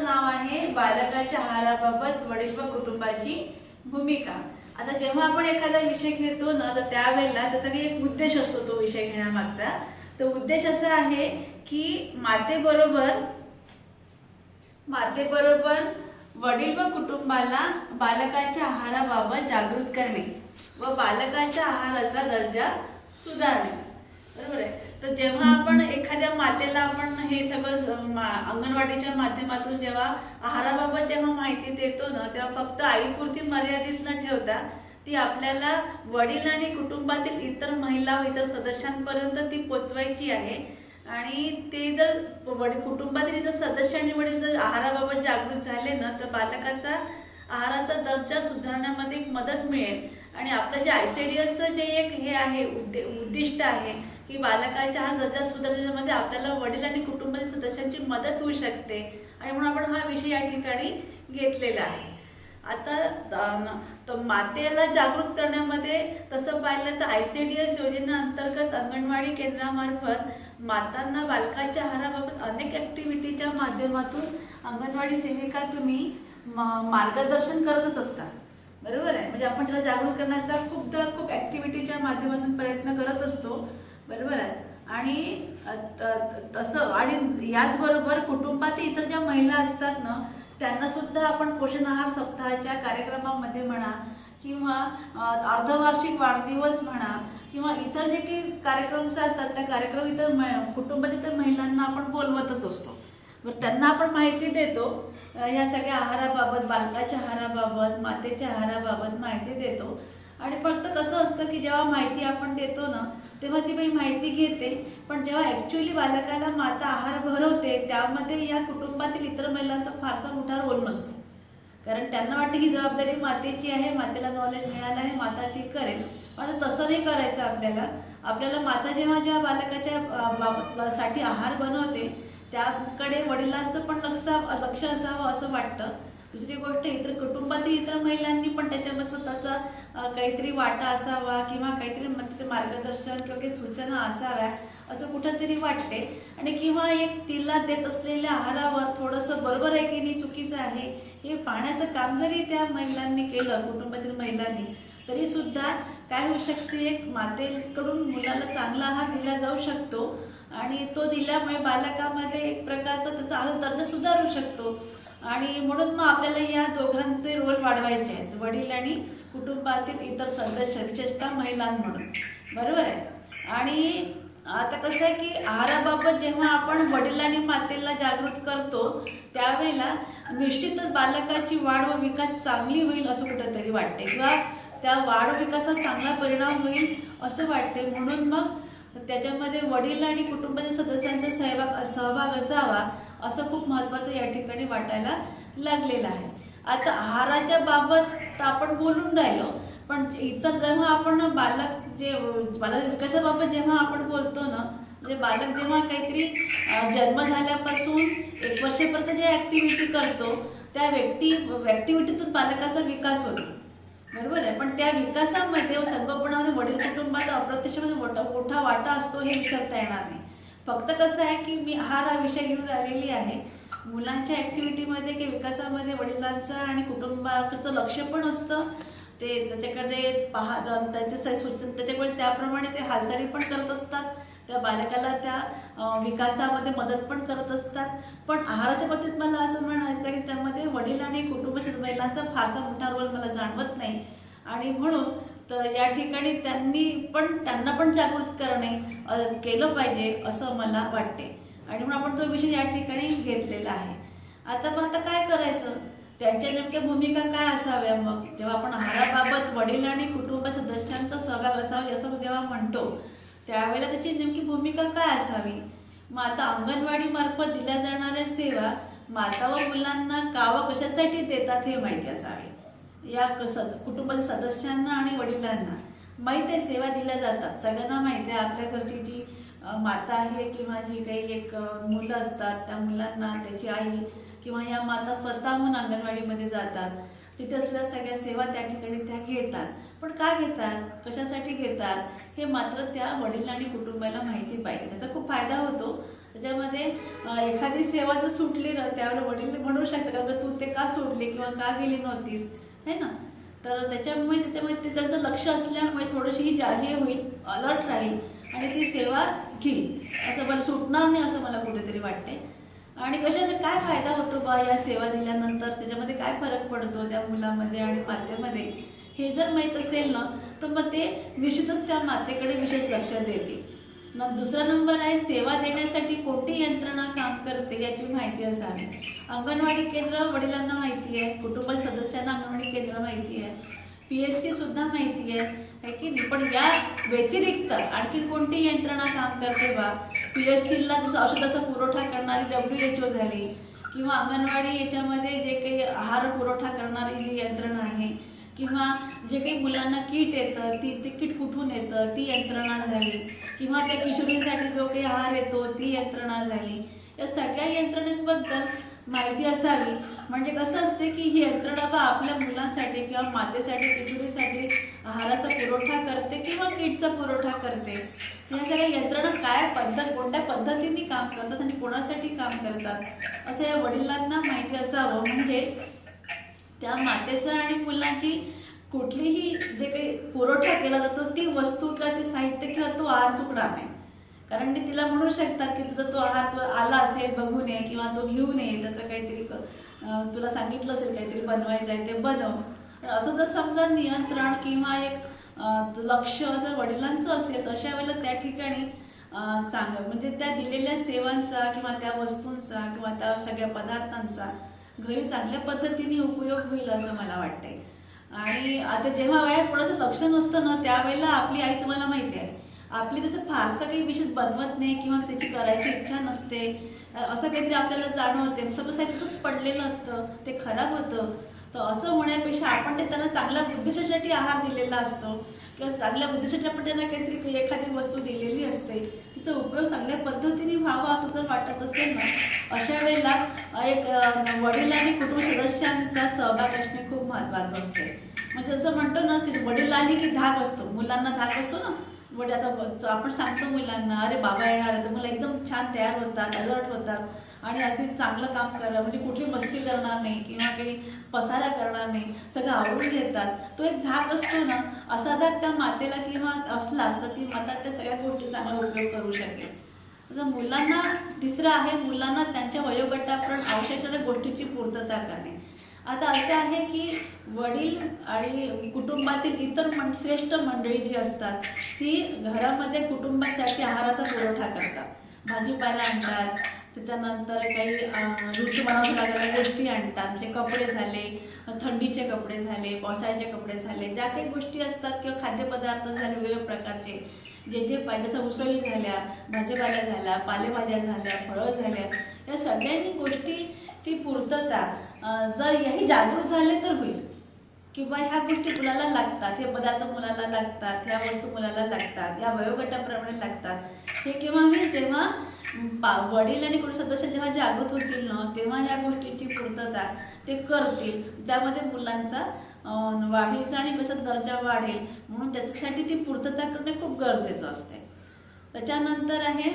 विषयाचं नाव आहे बालकाच्या आहाराबाबत वडील व कुटुंबाची भूमिका। आता जेव्हा आपण एखादा विषय घेतो ना तर त्यावेळेला त्याचा काही एक उद्देश असतो तो विषय घेण्यामागचा। तो उद्देश असा आहे की मातेबरोबर वडील व कुटुंबाला बालकाच्या आहाराबाबत जागृत करणे व बालकाच्या आहाराचा दर्जा सुधारणे। बरोबर आहे। तर जेव्हा आपण एखाद्या मातेला आपण हे सगळं अंगणवाडीच्या माध्यमातून जेव्हा आहाराबाबत जेव्हा माहिती देतो ना तेव्हा फक्त आईपुरती मर्यादित न ठेवता ती आपल्याला वडील आणि कुटुंबातील इतर महिला व इतर सदस्यांपर्यंत ती पोचवायची आहे। आणि ते जर कुटुंबातील इतर सदस्य आणि वडील जर आहाराबाबत जागृत झाले ना तर बालकाचा आहाराचा दर्जा सुधारण्यामध्ये एक मदत मिळेल। आणि आपलं जे ICDSचं जे एक हे आहे उद्दिष्ट आहे की बालकाच्या आहार दर्जा सुधारण्यामध्ये आपल्याला वडील आणि कुटुंबातील सदस्यांची मदत होऊ शकते आणि म्हणून आपण हा विषय या ठिकाणी घेतलेला आहे। आता मातेला जागृत करण्यामध्ये तसं पाहिलं तर ICDS योजनेअंतर्गत अंगणवाडी केंद्रामार्फत मातांना बालकाच्या आहाराबाबत अनेक ॲक्टिव्हिटीच्या माध्यमातून अंगणवाडी सेविका तुम्ही मार्गदर्शन करतच असतात। बरोबर आहे। म्हणजे आपण त्याला जागृत करण्याचा खूप ॲक्टिव्हिटीच्या माध्यमातून प्रयत्न करत असतो। बरोबर आहे। आणि तसं आणि याचबरोबर कुटुंबातील इतर ज्या महिला असतात ना त्यांना सुद्धा आपण पोषण आहार सप्ताहाच्या कार्यक्रमामध्ये म्हणा किंवा अर्धवार्षिक वाढदिवस म्हणा किंवा इतर जे काही कार्यक्रम चालतात त्या कार्यक्रम इतर कुटुंबातील महिलांना आपण बोलवतच असतो। बरं, त्यांना आपण माहिती देतो या सगळ्या आहाराबाबत, बालकाच्या आहाराबाबत, मातेच्या आहाराबाबत माहिती देतो। आणि फक्त कसं असतं की जेव्हा माहिती आपण देतो ना तेव्हा ती बाई माहिती घेते, पण जेव्हा ॲक्च्युअली बालकाला माता आहार भरवते त्यामध्ये या कुटुंबातील इतर महिलांचा फारसा मोठा रोल नसतो। कारण त्यांना वाटते ही जबाबदारी मातेची आहे, मातेला नॉलेज मिळालं आहे, माता ती करेल। आता तसं नाही करायचं आपल्याला माता जेव्हा बालकाच्या साठी आहार बनवते त्याकडे वडिलांचं पण लक्ष असावं असं वाटतं। दुसरी गोष्ट इतर कुटुंबातील इतर महिलांनी पण त्याच्यामध्ये स्वतःचा काहीतरी वाटा असावा किंवा काहीतरी मार्गदर्शन किंवा काही सूचना असाव्या असं कुठंतरी वाटते। आणि किंवा एक तिला देत असलेल्या आहारावर थोडंसं बरोबर आहे की नाही चुकीचं आहे हे पाहण्याचं काम जरी त्या महिलांनी केलं, कुटुंबातील महिलांनी, तरी सुद्धा काय होऊ शकते, एक मातेकडून मुलाला चांगला आहार दिला जाऊ शकतो आणि तो दिल्यामुळे बालकामध्ये एक प्रकारचा त्याचा आहार दर्जा सुधारू शकतो। आणि म्हणून मग आपल्याला या दोघांचे रोल वाढवायचे आहेत, वडील आणि कुटुंबातील इतर सदस्य, विशेषतः महिलांमधून। बरोबर आहे। आणि आता कसं आहे की आहाराबाबत जेव्हा आपण वडील आणि मातेला जागृत करतो त्यावेळेला निश्चितच बालकाची वाढ व विकास चांगली होईल असं कुठेतरी वाटते किंवा त्या वाढ व विकासाचा चांगला परिणाम होईल असं वाटते। म्हणून मग त्याच्यामध्ये वडील आणि कुटुंबातील सदस्यांचा सहभाग असावा असं खूप महत्त्वाचं या ठिकाणी वाटायला लागलेलं आहे। आता आहाराच्या बाबत आपण बोलून राहिलो, पण इतर जेव्हा आपण बालक विकासाबाबत जेव्हा आपण बोलतो ना म्हणजे बालक जेव्हा काहीतरी जन्म झाल्यापासून 1 वर्षापर्यंत जे ॲक्टिव्हिटी करतो त्या ॲक्टिव्हिटीतून बालकाचा विकास होतो। बरोबर आहे। पण त्या विकासामध्ये संगोपनामध्ये वडील कुटुंबाचा अप्रत्यक्ष मोठा वाटा असतो हे विसरता येणार नाही। फक्त कसं आहे की मी आहार हा विषय घेऊन आलेली आहे, मुलांच्या ॲक्टिव्हिटीमध्ये की विकासामध्ये वडिलांचं आणि कुटुंबाचं लक्ष पण असतं। ते त्याच्याकडे त्याच्याकडे त्याप्रमाणे ते हालचाली पण करत असतात, त्या बालकाला त्या विकासामध्ये मदत पण करत असतात। पण आहाराच्या बाबतीत मला असं म्हणायचं आहे की त्यामध्ये वडील आणि कुटुंबाच्या महिलांचा फारसा मोठा रोल मला जाणवत नाही। आणि म्हणून तर या ठिकाणी त्यांना पण जागृत केलं पाहिजे असं मला वाटते। आणि म्हणून आपण तो विषय या ठिकाणी घेतलेला आहे। आता काय करायचं, त्यांच्या नेमक्या भूमिका काय असाव्या, मग जेव्हा आपण आहाराबाबत वडील आणि कुटुंब सदस्यांचा सहभाग असावा असं जेव्हा म्हणतो त्यावेळेला त्याची नेमकी भूमिका काय असावी। मग आता अंगणवाडी मार्फत दिल्या जाणाऱ्या सेवा माता व मुलांना का व कशासाठी देतात हे माहिती असावे। या कुटुंबाच्या सदस्यांना आणि वडिलांना माहिती आहे सेवा दिल्या जातात, सगळ्यांना माहिती आहे। आपल्या घरची जी माता आहे किंवा जी काही एक मुलं असतात त्या मुलांना त्याची आई किंवा या माता स्वतःहून अंगणवाडीमध्ये जातात, तिथे असलेल्या सगळ्या सेवा त्या ठिकाणी त्या घेतात। पण का घेतात, कशासाठी घेतात हे मात्र त्या वडील आणि कुटुंबाला माहिती पाहिजे। त्याचा खूप फायदा होतो। त्याच्यामध्ये एखादी सेवा जर सुटली ना त्यावेळेला वडील म्हणू शकतात का तू ते का सोडली किंवा का गेली नव्हतीस, है ना. तर त्याच्यामुळे ते त्यांचं लक्ष असल्यामुळे थोडीशी ही हे होईल, अलर्ट राहील आणि ती सेवा घेईल, असं मला सुटणार नाही असं मला कुठेतरी वाटते. आणि कशाचा काय फायदा होतो बा या सेवा दिल्यानंतर, त्याच्यामध्ये काय फरक पडतो त्या मुलामध्ये आणि मातेमध्ये, हे जर माहीत असेल ना तर मग ते निश्चितच त्या मातेकडे विशेष लक्ष देतील. दुसरा नंबर आहे, सेवा देण्यासाठी कोणती यंत्रणा काम करते याची माहिती असावी. अंगणवाडी केंद्र वडिलांना माहिती आहे, कुटुंब सदस्यांना अंगणवाडी केंद्र माहिती आहे, PSC सुद्धा माहिती आहे की नाही. पण या व्यतिरिक्त आणखी कोणती यंत्रणा काम करते बा. PSCला जसं औषधाचा पुरवठा करणारी WHO झाली, किंवा अंगणवाडी याच्यामध्ये जे काही आहार पुरवठा करणारी जी यंत्रणा आहे, किंवा जे काही मुलांना किट येतं ते किट कुठून येतं ती यंत्रणा झाली, किंवा त्या किशोरींसाठी जो काही आहार येतो ती यंत्रणा झाली. या सगळ्या यंत्रणेबद्दल माहिती असावी. म्हणजे कसं असते की ही यंत्रणा बा आपल्या मुलांसाठी किंवा मातेसाठी किशोरीसाठी आहाराचा पुरवठा करते किंवा किटचा पुरवठा करते. या सगळ्या यंत्रणा कोणत्या पद्धतीने काम करतात आणि कोणासाठी काम करतात असं या वडिलांना माहिती असावं. म्हणजे त्या मातेचं आणि मुलांची कुठलीही जे काही पुरवठा केला जातो ती वस्तू किंवा ते साहित्य किंवा तो आहार चुकणार नाही. कारण ते तिला म्हणू शकतात की तुझा तो आहार आला असेल बघून ये किंवा तो घेऊन ये, त्याचं काहीतरी तुला सांगितलं असेल काहीतरी बनवायचं आहे ते बनव. असं जर समजा नियंत्रण किंवा एक लक्ष जर वडिलांचं असेल तर अशा वेळेला त्या ठिकाणी चांगलं म्हणजे त्या दिलेल्या सेवांचा किंवा त्या वस्तूंचा किंवा त्या सगळ्या पदार्थांचा घरी चांगल्या पद्धतीने उपयोग होईल असं मला वाटतंय. आणि आता जेव्हा वेळा कोणाचं लक्ष नसतं ना त्यावेळेला आपली आई तुम्हाला माहिती आहे आपली त्याचं फारसं काही विशेष बनवत नाही किंवा त्याची करायची इच्छा नसते, असं काहीतरी आपल्याला जाणवते, सगळं साहित्यच पडलेलं असतं ते खराब होतं. तर असं होण्यापेक्षा आपण ते त्यांना चांगल्या बुद्धीसाठी आहार दिलेला असतो किंवा चांगल्या बुद्धीसाठी आपण त्यांना काहीतरी एखादी वस्तू दिलेली असते, तिचा उपयोग चांगल्या पद्धतीने व्हावा असं जर वाटत असेल ना अशा वेळेला एक वडील आणि कुटुंब सदस्यांचा सहभाग असणे खूप महत्त्वाचं असते. म्हणजे असं म्हणतो ना की वडील आली की धाक असतो, मुलांना धाक असतो ना. वडील आता आपण सांगतो मुलांना अरे बाबा येणार आहे तर मुलं एकदम छान तयार होतात, अलर्ट होतात आणि अगदी चांगलं काम करा म्हणजे कुठली मस्ती करणार नाही किंवा काही पसारा करणार नाही, सगळं आवडून घेतात. तो एक धाक असतो ना, असा धाक त्या मातेला किंवा असलाच तर ती माता त्या सगळ्या गोष्टी चांगला उपयोग करू शकेल. मुलांना तिसरं आहे मुलांना त्यांच्या वयोगटाप्रमाणे आवश्यक गोष्टीची पूर्तता करणे. आता असं आहे की वडील आणि कुटुंबातील इतर श्रेष्ठ मंडळी जी असतात ती घरामध्ये कुटुंबासाठी आहाराचा पुरवठा करतात, भाजीपाला आणतात, त्याच्यानंतर काही ऋतुमानावर लागणाऱ्या गोष्टी आणतात, म्हणजे कपडे झाले, थंडीचे कपडे झाले, पावसाळ्याचे कपडे झाले, ज्या काही गोष्टी असतात किंवा खाद्यपदार्थ झाले वेगवेगळ्या प्रकारचे जे पाहिजे, जसं उसळी झाल्या, भाजीपाला झाल्या, पालेभाज्या झाल्या, फळं झाल्या, या सगळ्यांनी गोष्टीची पूर्तता जर याही जागरूक झाले तर होईल. किंवा ह्या गोष्टी मुलाला लागतात, हे पदार्थ मुलाला लागतात, ह्या वस्तू मुलाला लागतात, या वयोगटाप्रमाणे लागतात. हे केव्हा होईल जेव्हा वडील आणि कुटुंब सदस्य जेव्हा जागृत होतील ना तेव्हा ह्या गोष्टीची पूर्तता ते करतील. त्यामध्ये मुलांचा वाढीचा आणि कसं दर्जा वाढेल म्हणून त्याच्यासाठी ती पूर्तता करणे खूप गरजेचं असते. त्याच्यानंतर आहे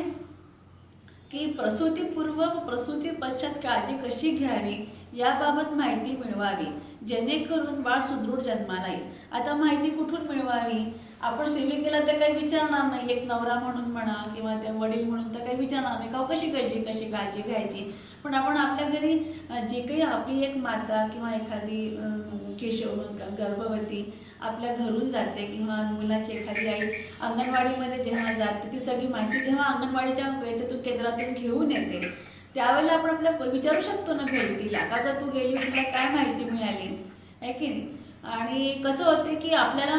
की प्रसूतीपूर्व व प्रसूती पश्चात काळजी कशी घ्यावी याबाबत माहिती मिळवावी जेणेकरून बाळ सुदृढ जन्माला येईल. आता माहिती कुठून मिळवावी? आपण सेविकेला तर काही विचारणार नाही, एक नवरा म्हणून म्हणा किंवा त्या वडील म्हणून तर काही विचारणार नाही का कशी काळजी घ्यायची. पण आपण आपल्या घरी जी काही आपली एक माता किंवा एखादी गर्भवती आपल्या घरून जाते किंवा मुलाची एखादी आई अंगणवाडीमध्ये जेव्हा जाते ती सगळी माहिती जेव्हा अंगणवाडीच्या याच्यातून केंद्रातून घेऊन येते त्यावेळेला आपण आपल्या विचारू शकतो ना घरी तिला का गं तू गेली तुला काय माहिती मिळाली आहे की नाही. आणि कसं होते की आपल्याला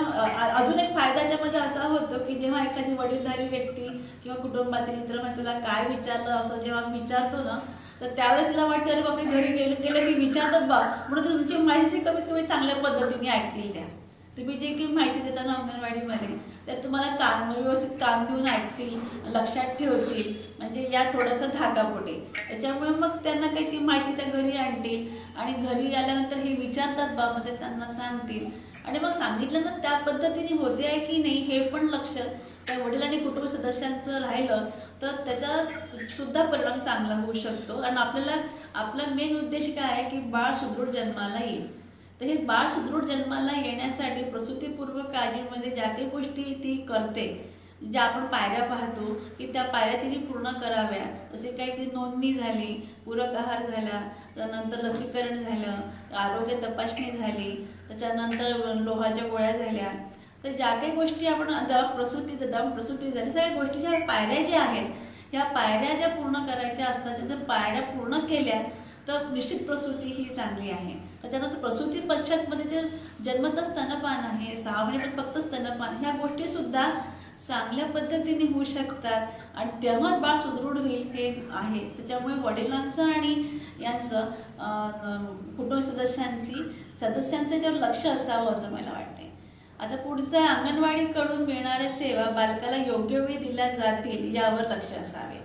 अजून एक फायदा याच्यामध्ये असा होतो की जेव्हा एखादी वडीलधारी व्यक्ती किंवा कुटुंबातील मित्र म्हणजे तुला काय विचारलं असं जेव्हा विचारतो ना तर त्यावेळेला तिला वाटतं अरे बापरे घरी गेलं की विचारतात बा म्हणून तुमची माहिती कमीत कमी चांगल्या पद्धतीने ऐकतील. त्या तुम्ही जे काही माहिती देता ना अंगणवाडीमध्ये त्यात तुम्हाला व्यवस्थित कान देऊन ऐकतील, लक्षात ठेवतील, म्हणजे या थोडंसं धाकापोटे. त्याच्यामुळे मग त्यांना काही ती माहिती त्या घरी आणतील आणि घरी आल्यानंतर हे विचारतात बा मध्ये त्यांना सांगतील आणि मग सांगितलं ना त्या पद्धतीने होते आहे की नाही हे पण लक्ष त्या वडील आणि कुटुंब सदस्यांचं राहिलं तर त्याचा सुद्धा परिणाम चांगला होऊ शकतो. आणि आपला मेन उद्देश काय आहे की बाळ सुदृढ जन्माला येईल. तर हे बाळ सुदृढ जन्माला येण्यासाठी प्रसूतीपूर्व काळजीमध्ये ज्या काही गोष्टी ती करते, ज्या आपण पायऱ्या पाहतो की त्या पायऱ्या तिने पूर्ण कराव्या. जसे काही ती नोंदणी झाली, पूरक आहार झाला, त्यानंतर लसीकरण झालं, आरोग्य तपासणी झाली, त्याच्यानंतर लोहाच्या गोळ्या झाल्या. तर ज्या काही गोष्टी आपण प्रसूती झाली, सगळ्या गोष्टीच्या पायऱ्या ज्या आहेत, ह्या पायऱ्या ज्या पूर्ण करायच्या असतात, त्या पायऱ्या पूर्ण केल्या तर निश्चित प्रसूती ही चांगली आहे. त्याच्यानंतर प्रसूती पश्चातमध्ये जे जन्मतः स्तनपान आहे, 6 महिने फक्त स्तनपान, ह्या गोष्टी सुद्धा चांगल्या पद्धतीने होऊ शकतात आणि तेव्हा बाळ सुदृढ होईल हे आहे. त्याच्यामुळे वडिलांचं आणि यांचं कुटुंब सदस्यांचं याच्यावर लक्ष असावं असं मला वाटते. आता पुढचं अंगणवाडीकडून मिळणाऱ्या सेवा बालकाला योग्य वेळी दिल्या जातील यावर लक्ष असावे.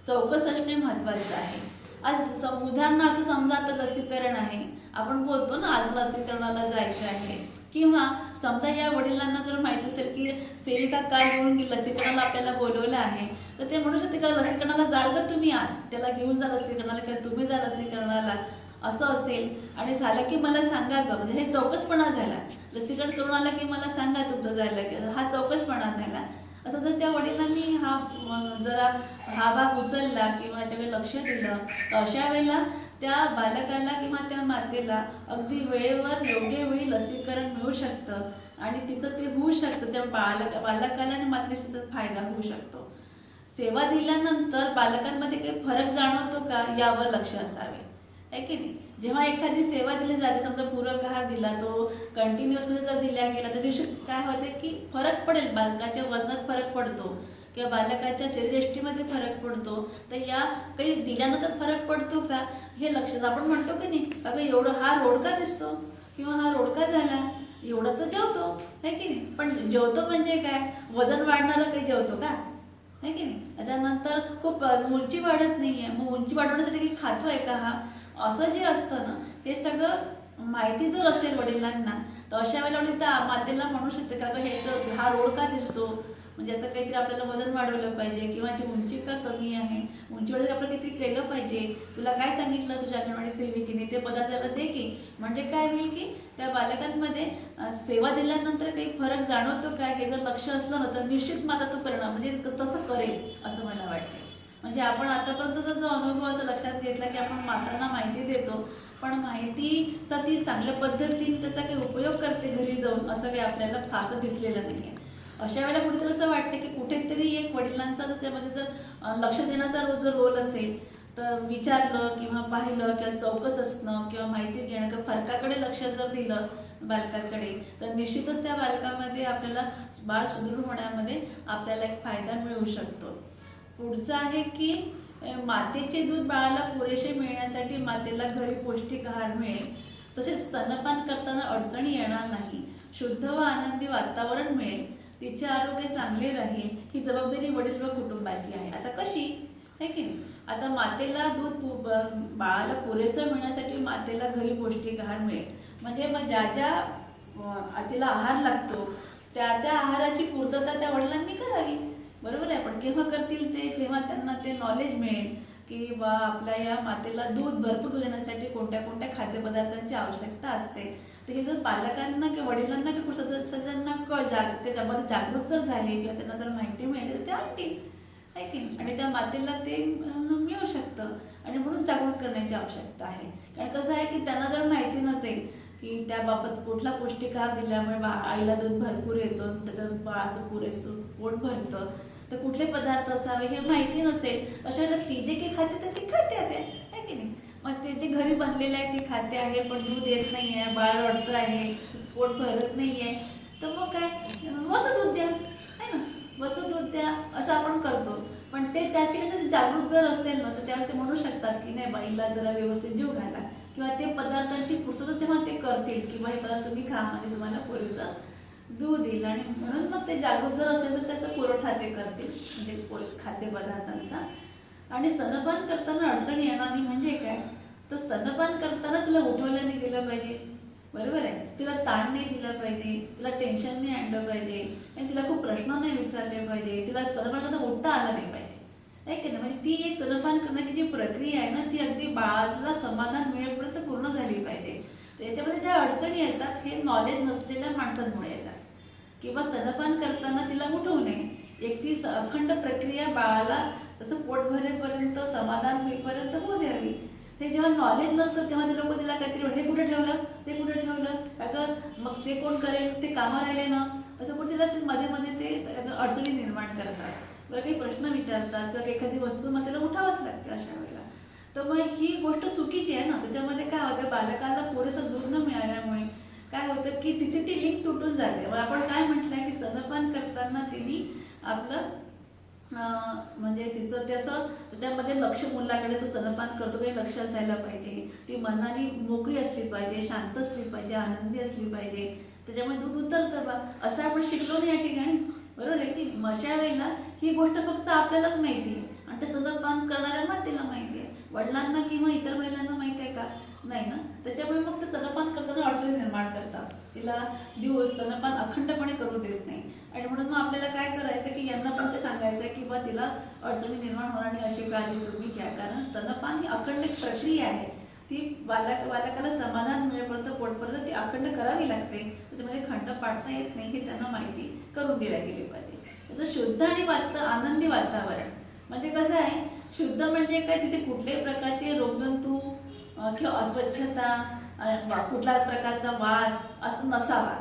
चौकस असणे महत्त्वाचं आहे. आज उदाहरणार्थ समजा आता लसीकरण आहे, आपण बोलतो ना आज लसीकरणाला जायचं आहे, किंवा समजा या वडिलांना जर माहिती असेल की सेविका काल येऊन लसीकरणाला आपल्याला बोलवलं आहे, तर ते म्हणू शकते का लसीकरणाला जाल का तुम्ही, आज त्याला घेऊन जा लसीकरणाला किंवा तुम्ही जा लसीकरणाला, असं असेल. आणि झालं की मला सांगा ग, म्हणजे हे चौकसपणा झाला. लसीकरण करून आलं की मला सांगा तुमचं झालं, हा चौकसपणा झाला. असं जर त्या वडिलांनी जरा हा भाग उचलला किंवा याच्याकडे लक्ष दिलं, तर अशा वेळेला त्या बालकाला किंवा त्या मातेला अगदी वेळेवर योग्य वेळी लसीकरण मिळू शकतं आणि तिचं ते होऊ शकतं. त्या बालकाला आणि मातेचा फायदा होऊ शकतो. सेवा दिल्यानंतर बालकांमध्ये काही फरक जाणवतो का यावर लक्ष असावे, आहे की नाही. जेव्हा एखादी सेवा दिली जाते, समजा पूरक आहार दिला, तो कंटिन्युअसमध्ये जर दिला गेला तर निश्चित काय होते की फरक पडेल, बालकाच्या वजनात फरक पडतो किंवा बालकाच्या शरीरयष्टीमध्ये फरक पडतो. तर या काही दिल्यानंतर फरक पडतो का हे लक्षात आपण म्हणतो की नाही, अगं एवढं हा रोडका दिसतो किंवा हा रोडका झाला, एवढं तर जेवतो, आहे की नाही. पण जेवतो म्हणजे काय, वजन वाढणारं काही जेवतो का, आहे की नाही. त्याच्यानंतर खूप उंची वाढत नाहीये, मग उंची वाढवण्यासाठी काही खातोय का हा, असं जे असतं ना, हे सगळं माहिती जर असेल वडिलांना, तर अशा वेळेला त्या मातेला म्हणू शकते का ह्याचं हा रोड का दिसतो, म्हणजे याचं काहीतरी आपल्याला वजन वाढवलं पाहिजे किंवा याची उंची का कमी आहे, उंची वाढवण्यासाठी आपण किती केलं पाहिजे, तुला काय सांगितलं तुझ्या अंगणवाडी सेविकेने, ते पदार्थाला दे की. म्हणजे काय होईल की त्या बालकांमध्ये सेवा दिल्यानंतर काही फरक जाणवतो काय हे जर लक्ष असलं ना, तर निश्चित माता तो परिणाम म्हणजे तसं करेल असं मला वाटतं. म्हणजे आपण आतापर्यंतचा जो अनुभव असं लक्षात घेतला की आपण मातांना माहिती देतो, पण माहितीचा ती चांगल्या पद्धतीने त्याचा काही उपयोग करते घरी जाऊन, असं काही आपल्याला फारसं दिसलेलं नाही आहे. अशा वेळेला कुठेतरी असं वाटतं की कुठेतरी एक वडिलांचा त्याच्यामध्ये जर लक्ष देण्याचा जर रोल असेल, तर विचारलं किंवा पाहिलं किंवा चौकस असणं किंवा माहिती घेणं किंवा फरकाकडे लक्ष जर दिलं बालकांकडे, तर निश्चितच त्या बालकामध्ये आपल्याला बाळ सुदृढ होण्यामध्ये आपल्याला एक फायदा मिळू शकतो. पुढचं आहे की मातेचे दूध बाळाला पुरेसे मिळण्यासाठी मातेला घरी पौष्टिक आहार मिळेल, तसेच स्तनपान करताना अडचणी येणार नाही, शुद्ध व आनंदी वातावरण मिळेल, तिचे आरोग्य चांगले राहील, ही जबाबदारी वडील व कुटुंबाची आहे. आता कशी, आहे की नाही. आता मातेला दूध बाळाला पुरेसं मिळण्यासाठी मातेला घरी पौष्टिक आहार मिळेल, म्हणजे मग ज्या तिला आहार लागतो त्या आहाराची पूर्तता त्या वडिलांनी करावी, बरोबर आहे. पण केव्हा करतील ते, जेव्हा त्यांना ते नॉलेज मिळेल की बा आपल्या या मातेला दूध भरपूर देण्यासाठी कोणत्या कोणत्या खाद्यपदार्थांची आवश्यकता असते. तर हे जर पालकांना किंवा वडिलांना किंवा सगळ्यांना त्याच्यामध्ये जागृत जर झाले किंवा त्यांना जर माहिती मिळाली तर ते आणतील, आहे की नाही. आणि त्या मातेला ते मिळू शकतं आणि म्हणून जागृत करण्याची आवश्यकता आहे. कारण कसं आहे की त्यांना जर माहिती नसेल की त्याबाबत कुठला पौष्टिक आहार दिल्यामुळे आईला दूध भरपूर येतो, त्याच्यात बाळाचं पुरेसं पोट भरतं, तर कुठले पदार्थ असावे हे माहिती नसेल, अशा वेळेला ती जे काही खाते तर ती खाते आहे की नाही. मग ते जे घरी बनलेलं आहे ती खाते आहे, पण दूध येत नाही आहे, बाळ रडतं आहे, पोट भरत नाही आहे, तर मग काय वचं दूध द्या, आहे ना, वचं दूध द्या असं आपण करतो. पण ते त्याची जागृत जर असेल ना, तर त्यावेळी ते म्हणू शकतात की नाही बाईला जरा व्यवस्थित जीव घाला किंवा ते पदार्थांची पूर्तता तेव्हा ते करतील की हे पदार्थ तुम्ही खा म्हणजे तुम्हाला पुरेसं दूध येईल. आणि म्हणून मग ते जागृत जर असेल तर त्याचा पुरवठा ते करतील म्हणजे खाद्यपदार्थांचा. आणि स्तनपान करताना अडचण येणार नाही म्हणजे काय, तर स्तनपान करताना तिला उठवल्या नाही गेलं पाहिजे, बरोबर आहे. तिला ताण नाही दिला पाहिजे, तिला टेन्शन नाही आणलं पाहिजे आणि तिला खूप प्रश्न नाही विचारले पाहिजे, तिला स्तनपान करताना उठता आलं नाही पाहिजे, आहे की नाही. म्हणजे ती एक स्तनपान करण्याची जी प्रक्रिया आहे ना, ती अगदी बाळाला समाधान मिळेपर्यंत पूर्ण झाली पाहिजे. तर याच्यामध्ये ज्या अडचणी येतात हे नॉलेज नसलेल्या माणसांमुळे येतात. किंवा स्तनपान करताना तिला उठवू नये, एक ती अखंड प्रक्रिया बाळाला त्याचं पोट भरेपर्यंत समाधान होईपर्यंत होऊ द्यावी. ते जेव्हा नॉलेज नसतं तेव्हा ते लोक तिला काहीतरी हे कुठे ठेवलं ते कुठे ठेवलं अगं मग ते कोण करेल, ते कामं राहिले ना, असं कुठे तिला ते मध्ये मध्ये ते अडचणी निर्माण करतात. बरं काही प्रश्न विचारतात किंवा एखादी वस्तू मग त्याला उठावंच लागते अशा वेळेला. तर मग ही गोष्ट चुकीची आहे ना. त्याच्यामध्ये काय होतं, बालकाला पुरेसं दूध न मिळाल्यामुळे काय होतं की तिथे ती लिंक तुटून जाते. मग आपण काय म्हटलंय की स्तनपान करताना तिने आपलं म्हणजे तिचं ते असं त्याच्यामध्ये लक्ष मुलाकडे तो स्तनपान करतो काही लक्ष असायला पाहिजे. ती मनाने मोकळी असली पाहिजे, शांत असली पाहिजे, आनंदी असली पाहिजे. त्याच्यामुळे दूध उतरतं बा असं आपण शिकलो नाही या ठिकाणी, बरोबर आहे की. अशा वेळेला ही गोष्ट फक्त आपल्यालाच माहिती आहे आणि ते स्तनपान करणाऱ्या मातेला माहिती आहे. वडिलांना किंवा इतर महिलांना माहिती आहे का? नाही ना. त्याच्यामुळे मग ते स्तनपान करताना अडचणी निर्माण करतात. तिला दिवस स्तनपान अखंडपणे करू देत नाही. आणि म्हणून मग आपल्याला काय करायचं की यांना पण ते सांगायचं की बा तिला अडचणी निर्माण होणार आणि अशी काळजी तुम्ही घ्या. कारण स्तनपान ही अखंड एक प्रक्रिया आहे. ती बालकाला समाधान मिळेपर्यंत पोटपर्यंत ती अखंड करावी लागते. त्याच्यामध्ये खंड पाडता येत नाही हे त्यांना माहिती करून दिल्या गेली पाहिजे. त्याचं शुद्ध आणि आनंदी वातावरण म्हणजे कसं आहे, शुद्ध म्हणजे काय, तिथे कुठल्याही प्रकारचे रोगजंतू किंवा अस्वच्छता कुठल्या प्रकारचा वास असं नसावा.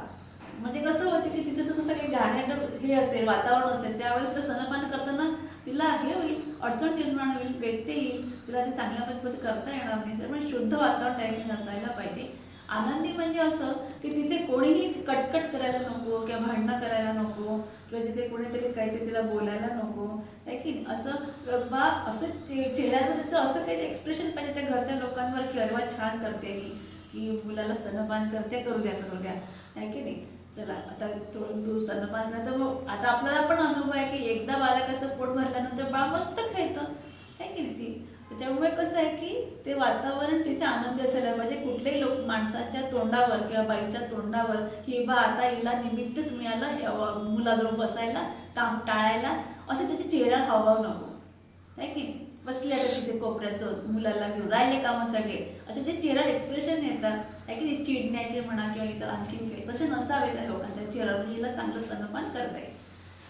म्हणजे कसं होतं की तिथे जर काही घाणेरडं हे असेल वातावरण असेल त्यावेळेस स्तनपान करताना तिला हे होईल, अडचण निर्माण होईल, व्यत्यय येईल, तिला ते चांगल्या पद्धतीने करता येणार नाही. त्यामुळे शुद्ध वातावरण त्या ठिकाणी असायला पाहिजे. आनंदी म्हणजे असं की तिथे कोणीही कटकट करायला नको किंवा भांडणं करायला नको किंवा तिथे कोणीतरी काहीतरी तिला बोलायला नको, आहे की असं बा असं चेहऱ्यावर त्याचं असं काही एक्सप्रेशन पाहिजे त्या घरच्या लोकांवर की अरे वा छान करते ही, की मुलाला स्तनपान करते, करू द्या, आहे की नाही. चला आता तू स्तनपान तर मग आता आपल्याला पण अनुभव आहे की एकदा बालकाचं पोट भरल्यानंतर बाळ मस्त खेळतं, आहे की नाही. ती त्याच्यामुळे कसं आहे की ते वातावरण तिथे आनंदी असायला पाहिजे. कुठलेही लोक माणसाच्या तोंडावर किंवा बाईच्या तोंडावर ही बा आता हिला निमित्तच मिळालं मुलाजवळ बसायला टाळायला असं त्याच्या चेहऱ्यावर हावभाव नको, आहे की नाही. बसले आता तिथे कोपऱ्याचं मुलाला घेऊन राहिले कामं सगळे असे ते चेहऱ्यावर एक्सप्रेशन येतात, आहे की नाही. चिडण्याचे म्हणा किंवा इतर आणखीन काही तसे नसावे त्या लोकांच्या चेहऱ्यावर. हिला चांगलं स्तनपान करता येईल.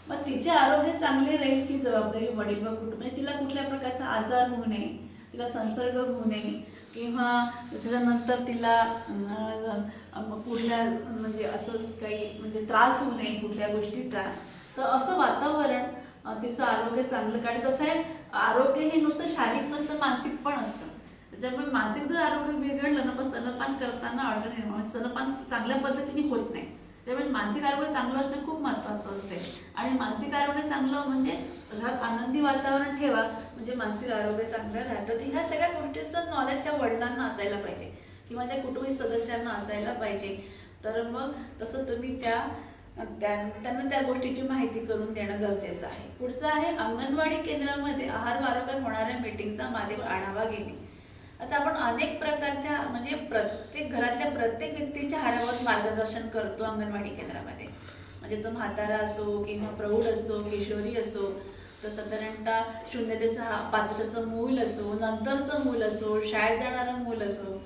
मग तिचे आरोग्य चांगले राहील ही जबाबदारी वडील व कुटुंब. म्हणजे तिला कुठल्या प्रकारचा आजार होऊ नये, तिला संसर्ग होऊ नये किंवा त्याच्यानंतर तिला कुठल्या म्हणजे असंच काही म्हणजे त्रास होऊ नये कुठल्या गोष्टीचा. तर असं वातावरण तिचं आरोग्य चांगलं. कारण कसं आहे, आरोग्य हे नुसतं शारीरिक नसतं, मानसिक पण असतं. त्याच्यामुळे मानसिक जर आरोग्य बिघडलं ना मग स्तनपान करताना अडचण निर्माण, स्तनपान चांगल्या पद्धतीने होत नाही. त्यामुळे मानसिक आरोग्य चांगलं असणं खूप महत्त्वाचं असते. आणि मानसिक आरोग्य चांगलं म्हणजे घरात आनंदी वातावरण ठेवा म्हणजे मानसिक आरोग्य चांगलं राहतं. तर ह्या सगळ्या गोष्टींचं नॉलेज त्या वडिलांना असायला पाहिजे किंवा त्या कुटुंबीय सदस्यांना असायला पाहिजे. तर मग तसं तुम्ही त्यांना त्या गोष्टीची माहिती करून देणं गरजेचं आहे. पुढचं आहे अंगणवाडी केंद्रामध्ये आहार वारंवार होणाऱ्या मीटिंगचा माध्यम आढावा घेणे. आता आपण अनेक प्रकारच्या म्हणजे प्रत्येक घरातल्या प्रत्येक व्यक्तीच्या आहारावर मार्गदर्शन करतो अंगणवाडी केंद्रामध्ये. म्हणजे तो म्हातारा असो किंवा प्रौढ असो, किशोरी असो, तर साधारणतः 0 ते 5 वर्षाचं मूल असो, नंतरचं मूल असो, शाळेत जाणारं मूल असो,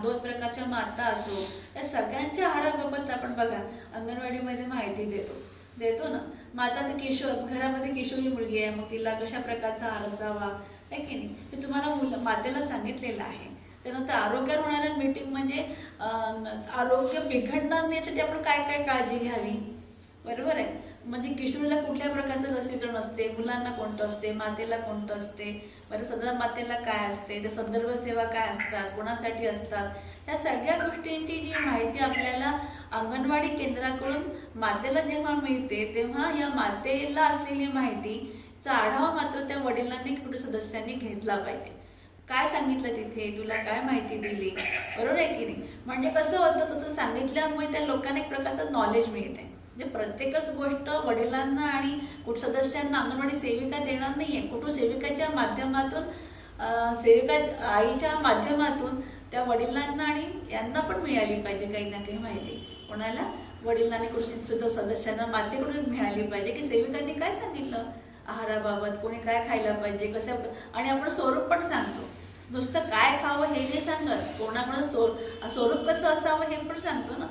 2 प्रकारच्या माता असो, या सगळ्यांच्या आहाराबाबत आपण बघा अंगणवाडीमध्ये माहिती देतो ना. मग आता ते घरामध्ये किशोरी मुलगी आहे, मग तिला कशा प्रकारचा आहार असावा, आहे की नाही, ते तुम्हाला मातेला सांगितलेलं आहे. त्यानंतर आरोग्यावर होणाऱ्या मीटिंग म्हणजे आरोग्य बिघडणार नाही यासाठी आपण काय काय काळजी घ्यावी, बरोबर आहे. म्हणजे किशोरीला कुठल्या प्रकारचं लसीकरण असते, मुलांना कोणतं असते, मातेला कोणतं असते, बरं सदर मातेला काय असते, त्या संदर्भ सेवा काय असतात, कोणासाठी असतात, या सगळ्या गोष्टींची जी माहिती आपल्याला अंगणवाडी केंद्राकडून मातेला जेव्हा मिळते तेव्हा या मातेला असलेली माहितीचा आढावा मात्र त्या वडिलांनी कुटुंब सदस्यांनी घेतला पाहिजे. काय सांगितलं तिथे, तुला काय माहिती दिली, बरोबर आहे की नाही. म्हणजे कसं होतं, तसं सांगितल्यामुळे त्या लोकांना एक प्रकारचं नॉलेज मिळते. म्हणजे प्रत्येकच गोष्ट वडिलांना आणि कुटुंब सदस्यांना अंगणवाडी सेविका देणार नाहीये. कुटुंब सेविकाच्या माध्यमातून सेविका आईच्या माध्यमातून त्या वडिलांना आणि यांना पण मिळाली पाहिजे काही ना काही माहिती. कोणाला, वडिलांनी कुटुंब सदस्यांना मातेकडून मिळाली पाहिजे की सेविकांनी काय सांगितलं, आहाराबाबत, कोणी काय खायला पाहिजे, कसं, आणि आपण स्वरूप पण सांगतो. नुसतं काय खावं हे नाही सांगत, कोणाकडं स्वरूप कसं असावं हे पण सांगतो ना.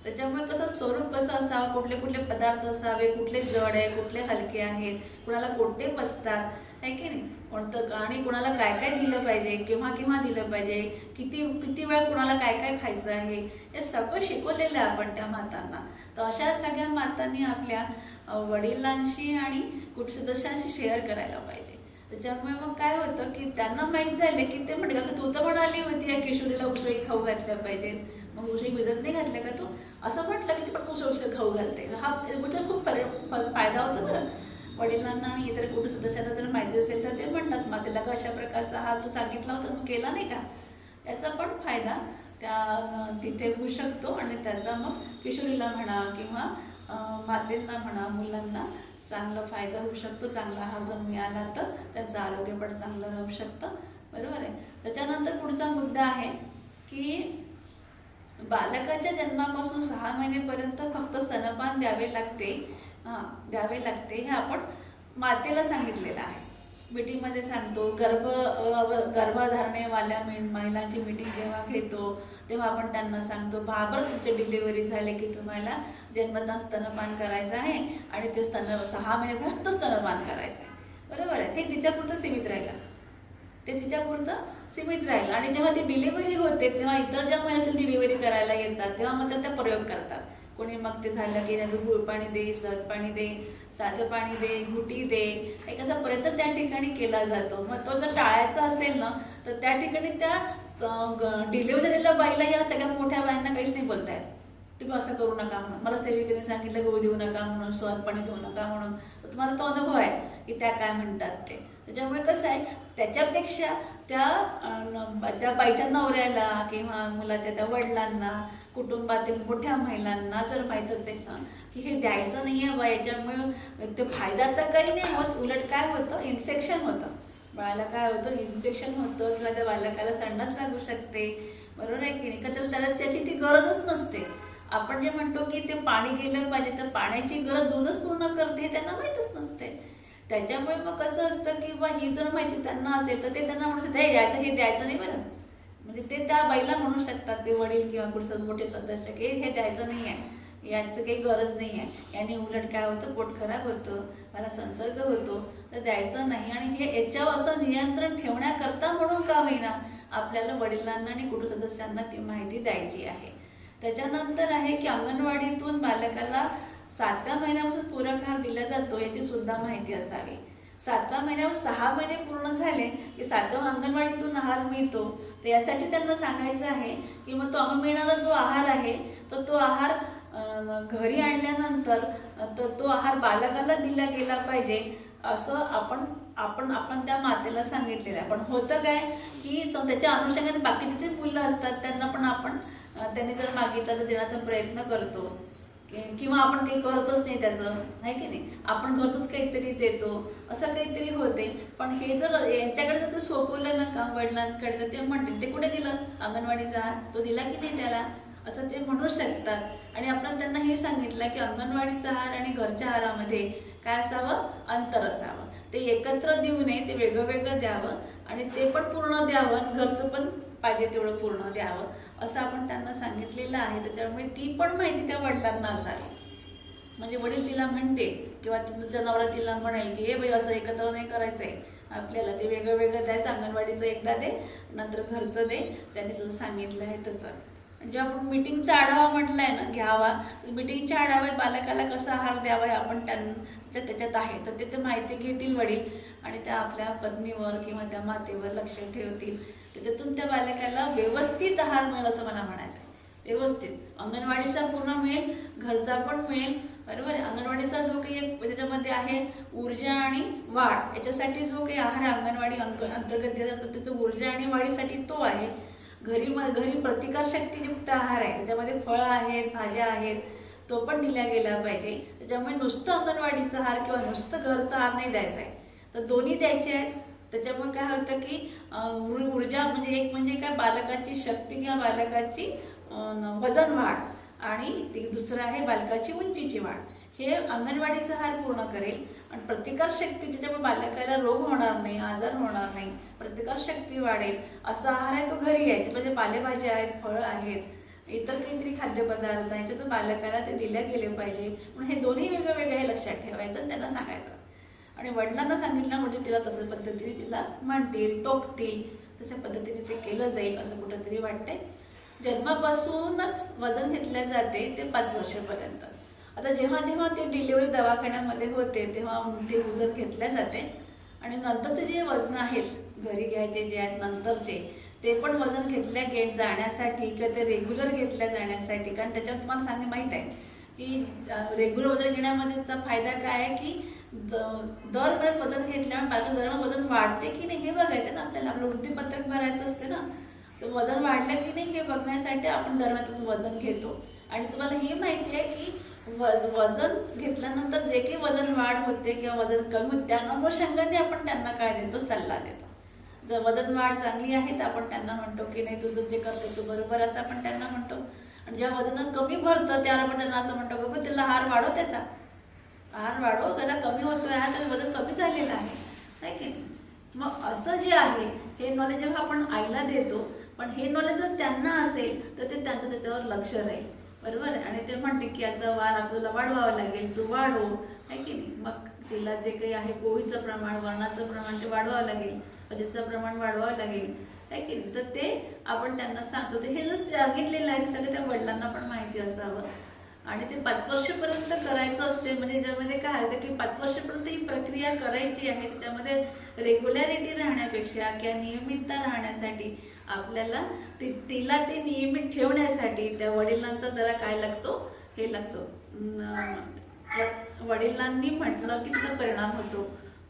त्याच्यामुळे कसं स्वरूप कसं असावं, कुठले कुठले पदार्थ असावे, कुठले जड आहे, कुठले हलके आहेत, कुणाला कोणते पचतात, आहे की नाही, कोणतं, आणि कुणाला काय काय दिलं पाहिजे, केव्हा केव्हा दिलं पाहिजे, किती किती वेळ कुणाला काय काय खायचं आहे, हे सगळं शिकवलेलं आहे आपण त्या मातांना. तर अशा सगळ्या मातांनी आपल्या वडिलांशी आणि कुटुंब सदस्यांशी शेअर करायला पाहिजे. त्याच्यामुळे मग काय होतं की त्यांना माहीत झालं की ते म्हणते का तू तर म्हणाली होती या किशोरीला उसळी खाऊ घातल्या पाहिजेत, मग उसळी भिजत नाही घातल्या का तू, असं म्हटलं की ती पण उसळ खाऊ घालते. हा गोष्ट खूप फायदा होतो बरं वडिलांना आणि इतर कुटुंब सदस्यांना जर माहिती असेल तर ते म्हणतात मातेला का अशा प्रकारचा हा तू सांगितला होता मग केला नाही का, याचा पण फायदा त्या तिथे होऊ शकतो. आणि त्याचा मग किशोरीला म्हणा किंवा मातेंना म्हणा, मुलांना चांगला फायदा होऊ शकतो. चांगला आहार जर मिळाला तर त्यांचं आरोग्य पण चांगलं राहू शकतं, बरोबर आहे. त्याच्यानंतर पुढचा मुद्दा आहे की बालकाच्या जन्मापासून 6 महिनेपर्यंत फक्त स्तनपान द्यावे लागते, द्यावे लागते हे आपण मातेला सांगितलेलं आहे. मीटिंगमध्ये सांगतो, गर्भधारणेवाल्या महिलांची मीटिंग जेव्हा घेतो तेव्हा आपण त्यांना सांगतो बाबर तुमची डिलिव्हरी झाली की तुम्हाला जन्मता स्तनपान करायचं आहे आणि ते 6 महिने फक्त स्तनपान करायचं आहे, बरोबर आहे. हे तिच्यापुरतं सीमित राहिलं, ते तिच्यापुरतं सीमित राहिलं. आणि जेव्हा ती डिलिव्हरी होते तेव्हा इतर ज्या महिन्याची डिलिव्हरी करायला येतात तेव्हा मात्र त्या प्रयोग करतात. कोणी मग ते झालं की गुळ पाणी दे, सहज पाणी दे, साधं पाणी दे, घुटी दे, एक असा प्रयत्न त्या ठिकाणी केला जातो. मग तो जर टाळायचा असेल ना तर त्या ठिकाणी त्या डिलिव्हरी झालेल्या बाईला या सगळ्या मोठ्या बायांना काहीच नाही बोलतायत, तुम्ही असं करू नका म्हणून, मला सेविकेने सांगितलं गहू देऊ नका म्हणून, स्वाद पाणी देऊ नका म्हणून. तर तुम्हाला तो अनुभव आहे की त्या काय म्हणतात ते. त्याच्यामुळे कसं आहे, त्याच्यापेक्षा त्या बाईच्या नवऱ्याला किंवा मुलाच्या त्या वडिलांना, कुटुंबातील मोठ्या महिलांना जर माहीत असेल ना की हे द्यायचं नाही आहे बा, याच्यामुळे ते फायदा तर काही नाही होत, उलट काय होतं, इन्फेक्शन होतं बाळाला, काय होतं, इन्फेक्शन होतं किंवा त्या बालकाला संडास लागू शकते, बरोबर आहे की नाही. का तर त्याला त्याची ती गरजच नसते. आपण जे म्हणतो की ते पाणी गेलं पाहिजे, तर पाण्याची गरज दूधच पूर्ण करते त्यांना माहीतच नसते. त्याच्यामुळे मग कसं असतं की बा ही जर माहिती त्यांना असेल तर ते त्यांना म्हणू शकतात हे यायचं हे द्यायचं नाही बरं, म्हणजे ते त्या बाईला म्हणू शकतात ते वडील किंवा कुठे मोठे सदस्य की हे द्यायचं नाही आहे, याचं काही गरज नाही आहे, याने उलट काय होतं, पोट खराब होतं, मला संसर्ग होतो, तर द्यायचं नाही. आणि हे याच्यावर असं नियंत्रण ठेवण्याकरता म्हणून का होईना आपल्याला वडिलांना आणि कुटुंब सदस्यांना ती माहिती द्यायची आहे. त्याच्यानंतर आहे की अंगणवाडीतून बालकाला 7व्या महिन्यापासून पूरक आहार दिला जातो याची सुद्धा माहिती असावी. 7व्या महिन्यावर 6 महिने पूर्ण झाले की 7व्या अंगणवाडीतून आहार मिळतो, तर यासाठी त्यांना सांगायचं आहे की मग तो मिळणारा जो आहार आहे तर तो आहार घरी आणल्यानंतर तर तो आहार बालकाला दिला गेला पाहिजे, असं आपण त्या मातेला सांगितलेलं आहे. पण होतं काय की त्याच्या अनुषंगाने बाकीचे जे मुलं असतात त्यांना पण आपण त्यांनी जर मागितलं तर देण्याचा प्रयत्न करतो किंवा आपण काही करतच नाही त्याचं, आहे की नाही, आपण घरचंच काहीतरी देतो, असं काहीतरी होते. पण हे जर यांच्याकडे जर सोपवलं ना का वडिलांकडे, तर ते म्हणतील ते कुठे गेलं अंगणवाडीचा आहार, तो दिला की नाही त्याला, असं ते म्हणू शकतात. आणि आपण त्यांना हे सांगितलं की अंगणवाडीचा आहार आणि घरच्या आहारामध्ये काय असावं, अंतर असावं, ते एकत्र देऊ नये, ते वेगळं वेगळं द्यावं आणि ते पण पूर्ण द्यावं आणि घरचं पण पाहिजे तेवढं पूर्ण द्यावं, असं आपण त्यांना सांगितलेलं आहे. त्याच्यामुळे ती पण माहिती त्या वडिलांना असावी. म्हणजे वडील तिला म्हणते किंवा जनावरा तिला म्हणेल की हे बाई असं एकत्र नाही करायचंय, आपल्याला ते वेगळं वेगळं द्यायचं, अंगणवाडीचं एकदा दे नंतर घरचं दे, त्यांनी जसं सांगितलं आहे तसं. जेव्हा आपण मीटिंगचा आढावा म्हटलाय ना घ्यावा, तर मीटिंगच्या आढाव्यात बालकाला कसा आहार द्यावा हे आपण त्याच्यात आहे, तर ते माहिती घेतील वडील आणि त्या आपल्या पत्नीवर किंवा त्या मातेवर लक्ष ठेवतील. त्याच्यातून त्या बालकाला व्यवस्थित आहार मिळेल असं मला म्हणायचं आहे. व्यवस्थित अंगणवाडीचा पूर्ण मिळेल, घरचा पण मिळेल, बरोबर आहे. अंगणवाडीचा जो काही त्याच्यामध्ये आहे ऊर्जा आणि वाढ, याच्यासाठी जो काही आहार अंगणवाडी अंतर्गत दिला जातो त्याचं ऊर्जा आणि वाढीसाठी तो आहे. घरी प्रतिकारशक्तीयुक्त आहार आहे, त्याच्यामध्ये फळं आहेत, भाज्या आहेत, तो पण दिला गेला पाहिजे. त्याच्यामुळे नुसतं अंगणवाडीचा आहार किंवा नुसतं घरचा आहार नाही द्यायचा आहे, तर दोन्ही द्यायचे आहेत. त्याच्यामुळे काय होतं की ऊर्जा म्हणजे एक म्हणजे काय बालकाची शक्ती किंवा बालकाची वजन वाढ आणि दुसरं आहे बालकाची उंचीची वाढ, हे अंगणवाडीचा आहार पूर्ण करेल. आणि प्रतिकारशक्ती, त्याच्यामुळे बालकाला रोग होणार नाही, आजार होणार नाही, प्रतिकारशक्ती वाढेल असा आहार आहे तो घरी आहे. म्हणजे पालेभाज्या आहेत, फळं आहेत, इतर काहीतरी खाद्यपदार्थ ह्याच्यातून बालकाला ते दिल्या गेले पाहिजे. म्हणून हे दोन्ही वेगळं वेगळं हे लक्षात ठेवायचं आणि त्यांना सांगायचं. आणि वडिलांना सांगितलं म्हणजे तिला तसं पद्धतीने तिला म्हणतील, टोकतील, तशा पद्धतीने ते केलं जाईल असं कुठंतरी वाटतंय. जन्मापासूनच वजन घेतले जाते ते 5 वर्षापर्यंत. आता जेव्हा जेव्हा ते डिलिव्हरी दवाखान्यामध्ये होते तेव्हा ते वजन घेतले जाते आणि नंतरचे जे वजन आहेत घरी घ्यायचे जे आहेत नंतरचे ते पण वजन घेतल्या जाण्यासाठी किंवा ते रेग्युलर घेतल्या जाण्यासाठी. कारण त्याच्यात तुम्हाला माहीत आहे की रेग्युलर वजन घेण्यामध्येचा फायदा काय आहे की दर महिन्यात वजन घेतल्यामुळे बालकाचं दर वजन वाढते की नाही हे बघायचं ना आपल्याला. आपलं वृत्तीपत्रक भरायचं असते ना, तर वजन वाढलं की नाही हे बघण्यासाठी आपण दर महिन्याचं वजन घेतो. आणि तुम्हाला हे माहिती आहे की वजन घेतल्यानंतर जे काही वजन वाढ होते किंवा वजन कमी होते त्या अनुषंगाने आपण त्यांना काय देतो, सल्ला देतो. जर वजन वाढ चांगली आहे तर आपण त्यांना म्हणतो की नाही तुझं जे करतो तू बरोबर असं आपण त्यांना म्हणतो. आणि जेव्हा वजन कमी भरतं त्याला आपण त्यांना असं म्हणतो की त्याला आहार वाढव, त्याचा आहार वाढव, त्याला कमी होतोय आहार, त्याचं वजन कमी झालेलं आहे की नाही. मग असं जे आहे हे नॉलेज जेव्हा आपण आईला देतो, पण हे नॉलेज जर त्यांना असेल तर ते त्यांचं त्याच्यावर लक्ष राहील, बरोबर आहे. आणि ते म्हणते की याचा वार तुला वाढवावा लागेल, तू वाढव, आहे की नाही. मग तिला जे काही आहे पोळीचं प्रमाण, वरणाचं प्रमाण ते वाढवावं लागेल, भाजीचं प्रमाण वाढवावं लागेल, आहे की नाही. तर ते आपण त्यांना सांगतो. ते हे जर सांगितलेलं आहे सगळं त्या वडिलांना पण माहिती असावं. आणि ते 5 वर्षापर्यंत करायचं असते. म्हणजे ज्यामध्ये काय आहे की 5 वर्षापर्यंत ही प्रक्रिया करायची आहे. त्याच्यामध्ये रेग्युलॅरिटी राहण्यापेक्षा किंवा नियमितता राहण्यासाठी आपल्याला तिला ते नियमित ठेवण्यासाठी त्या वडिलांचा जरा काय लागतो, हे लागतो. वडिलांनी म्हटलं की त्याचा परिणाम होतो,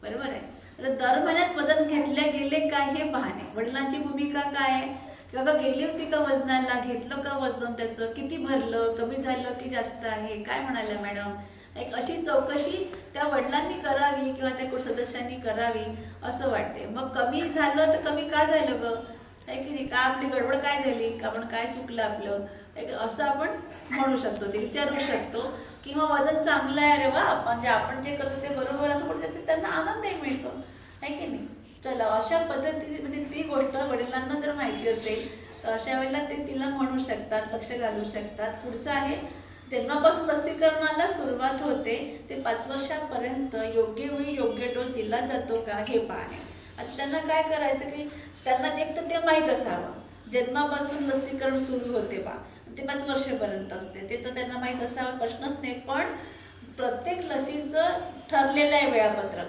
बरोबर आहे. तर दर महिन्यात वजन घेतले गेले काय हे पाहणे. वडिलांची भूमिका काय आहे, किंवा गेली होती का वजनाला, घेतलं का वजन, त्याचं किती भरलं, कमी झालं की जास्त आहे, काय म्हणाल्या मॅडम, एक अशी चौकशी त्या वडिलांनी करावी किंवा त्या कुटुंब सदस्यांनी करावी असं वाटते. मग कमी झालं तर कमी का झालं ग, आहे की नाही, का आपली गडबड काय झाली, का आपण काय चुकलं आपलं, असं आपण म्हणू शकतो, ते विचारू शकतो. किंवा वजन चांगलं आहे रे वा, म्हणजे आपण जे करतो ते बरोबर असं म्हणतात, त्यांना आनंदही मिळतो, आहे की नाही. चला अशा पद्धतीने म्हणजे ती गोष्ट वडिलांना जर माहिती असेल तर अशा वेळेला ते तिला म्हणू शकतात, लक्ष घालू शकतात. पुढचं आहे जन्मापासून लसीकरणाला सुरुवात होते ते 5 वर्षापर्यंत योग्य वेळी योग्य डोस दिला जातो का हे पाहणे. आता त्यांना काय करायचं की त्यांना एक तर ते माहीत असावं जन्मापासून लसीकरण सुरू होते बा, ते 5 वर्षापर्यंत असते, ते तर त्यांना माहीत असावं, प्रश्नच नाही. पण प्रत्येक लसीचं ठरलेलं आहे वेळापत्रक,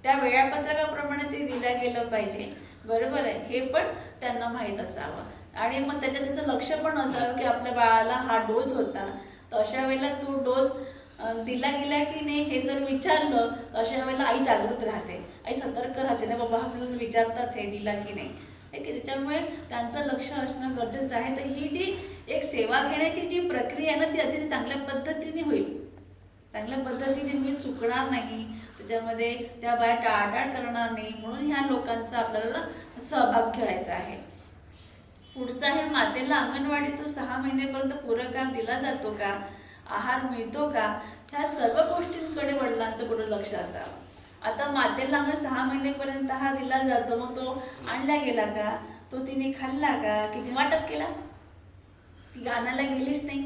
त्या वेळापत्रकाप्रमाणे ते दिलं गेलं पाहिजे, बरोबर आहे, हे पण त्यांना माहीत असावं. आणि मग त्याचं लक्ष पण असावं की आपल्या बाळाला हा डोस होता, तर अशा वेळेला तो डोस दिला गेला की नाही हे जर विचारलं तर अशा वेळेला आई जागृत राहते, आई सतर्क राहते ना, बाबा आपल्याला विचारतात हे दिला की नाही, की त्याच्यामुळे त्यांचं लक्ष असणं गरजेचं आहे. तर ही जी एक सेवा घेण्याची जी प्रक्रिया आहे ना ती अतिशय चांगल्या पद्धतीने होईल, चांगल्या पद्धतीने होईल, चुकणार नाही, त्याच्यामध्ये त्या बाया टाळाटाळ करणार नाही. म्हणून ह्या लोकांचा आपल्याला सहभाग घ्यायचा आहे. पुढचा आहे मातेला अंगणवाडीतून 6 महिनेपर्यंत पूरक आहार दिला जातो का, आहार मिळतो का, ह्या सर्व गोष्टींकडे वडिलांचं कुठं लक्ष असावं. आता मातेला 6 महिनेपर्यंत आहार दिला जातो, मग तो आणला गेला का, तो तिने खाल्ला का, किती वाटप केला, ती आणायला गेलीच नाही,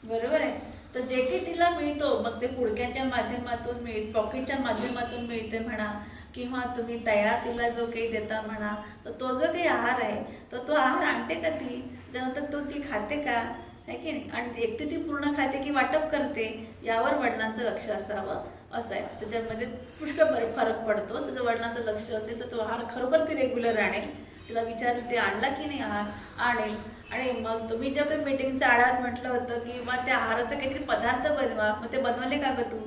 बरोबर आहे. तर जे काही तिला मिळतो मग ते पुडक्याच्या माध्यमातून पॉकेटच्या माध्यमातून मिळते म्हणा, किंवा तुम्ही तयार तिला जो काही देता म्हणा, तर तो जो काही आहार आहे तर तो आहार आणते का ती, त्यानंतर तो ती खाते का, आहे की नाही, आणि एकटी ती पूर्ण खाते की वाटप करते, यावर वडिलांचं लक्ष असावं असं आहे. त्याच्यामध्ये पुष्कळ फरक पडतो. त्याचं वडिलांचं लक्ष असेल तर तो आहार खरोखर ती रेग्युलर आणेल, तिला विचारलं ते आणला की नाही आहार, आणेल. आणि मग तुम्ही जेव्हा काही मीटिंगच्या आढाव्यात म्हटलं होतं की बा त्या आहाराचा काहीतरी पदार्थ बनवा, मग ते बनवले का ग तू,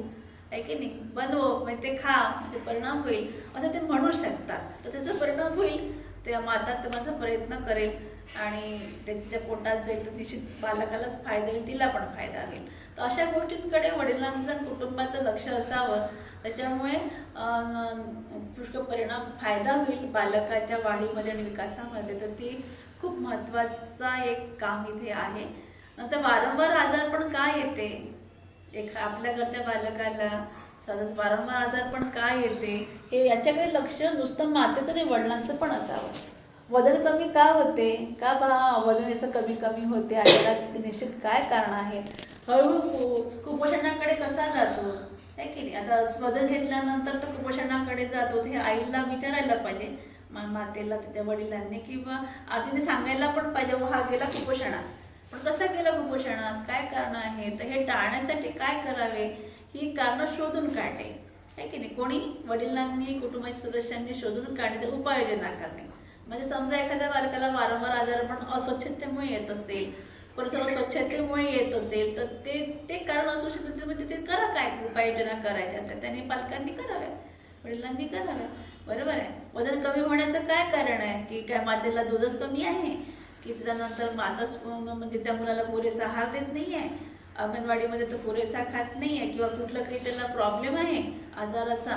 आहे की नाही, बनव, मग ते खा, म्हणजे परिणाम होईल असं ते म्हणू शकतात. तर त्याचा परिणाम होईल, ते माता माझा प्रयत्न करेल आणि त्याच्या पोटात जाईल तर निश्चित बालकालाच फायदा होईल, तिला पण फायदा होईल. तर अशा गोष्टींकडे वडिलांचं कुटुंबाचं लक्ष असावं, त्याच्यामुळे पुष्कळ परिणाम फायदा होईल बालकाच्या वाढीमध्ये आणि विकासामध्ये. तर ती खूप महत्त्वाचा एक काम इथे आहे. नंतर वारंवार आजारपण का येते, आपल्या घरच्या बालकाला सतत वारंवार आजारपण का येते हे याच्याकडे लक्ष नुसतं मातेचं नाही, वडिलांचं पण असावं. वजन कमी का होते, का वजन याचं कमी कमी होते, याला निश्चित काय कारण आहे, हळूहळू कुपोषणाकडे कसा जातो आहे की नाही. आता वजन घेतल्यानंतर तर कुपोषणाकडे जातो, हे आईला विचारायला पाहिजे, मातेला त्याच्या वडिलांनी, किंवा आधीने सांगायला पण पाहिजे, हा गेला कुपोषणात, पण कसा गेला कुपोषणात, काय कारण आहे, तर हे टाळण्यासाठी काय करावे, ही कारणं शोधून काढणे आहे की नाही. कोणी वडिलांनी, कुटुंबाच्या सदस्यांनी शोधून काढणे, उपाययोजना करणे. म्हणजे समजा एखाद्या बालकाला वारंवार आजारपण अस्वच्छतेमुळे येत असेल, परिसर स्वच्छतेमुळे येत असेल, तर ते कारण असू शकते. म्हणजे ते करा, काय उपाययोजना करायच्या तर त्यांनी पालकांनी कराव्या, वडिलांनी कराव्या. बरोबर आहे. वजन कमी होण्याचं काय कारण आहे, की काय मातेला दूधच कमी आहे, की त्यानंतर माताच म्हणजे त्या मुलाला पुरेसा आहार देत नाही आहे, अंगणवाडीमध्ये तर पुरेसा खात नाही आहे, किंवा कुठलं काही त्याला प्रॉब्लेम आहे आजाराचा,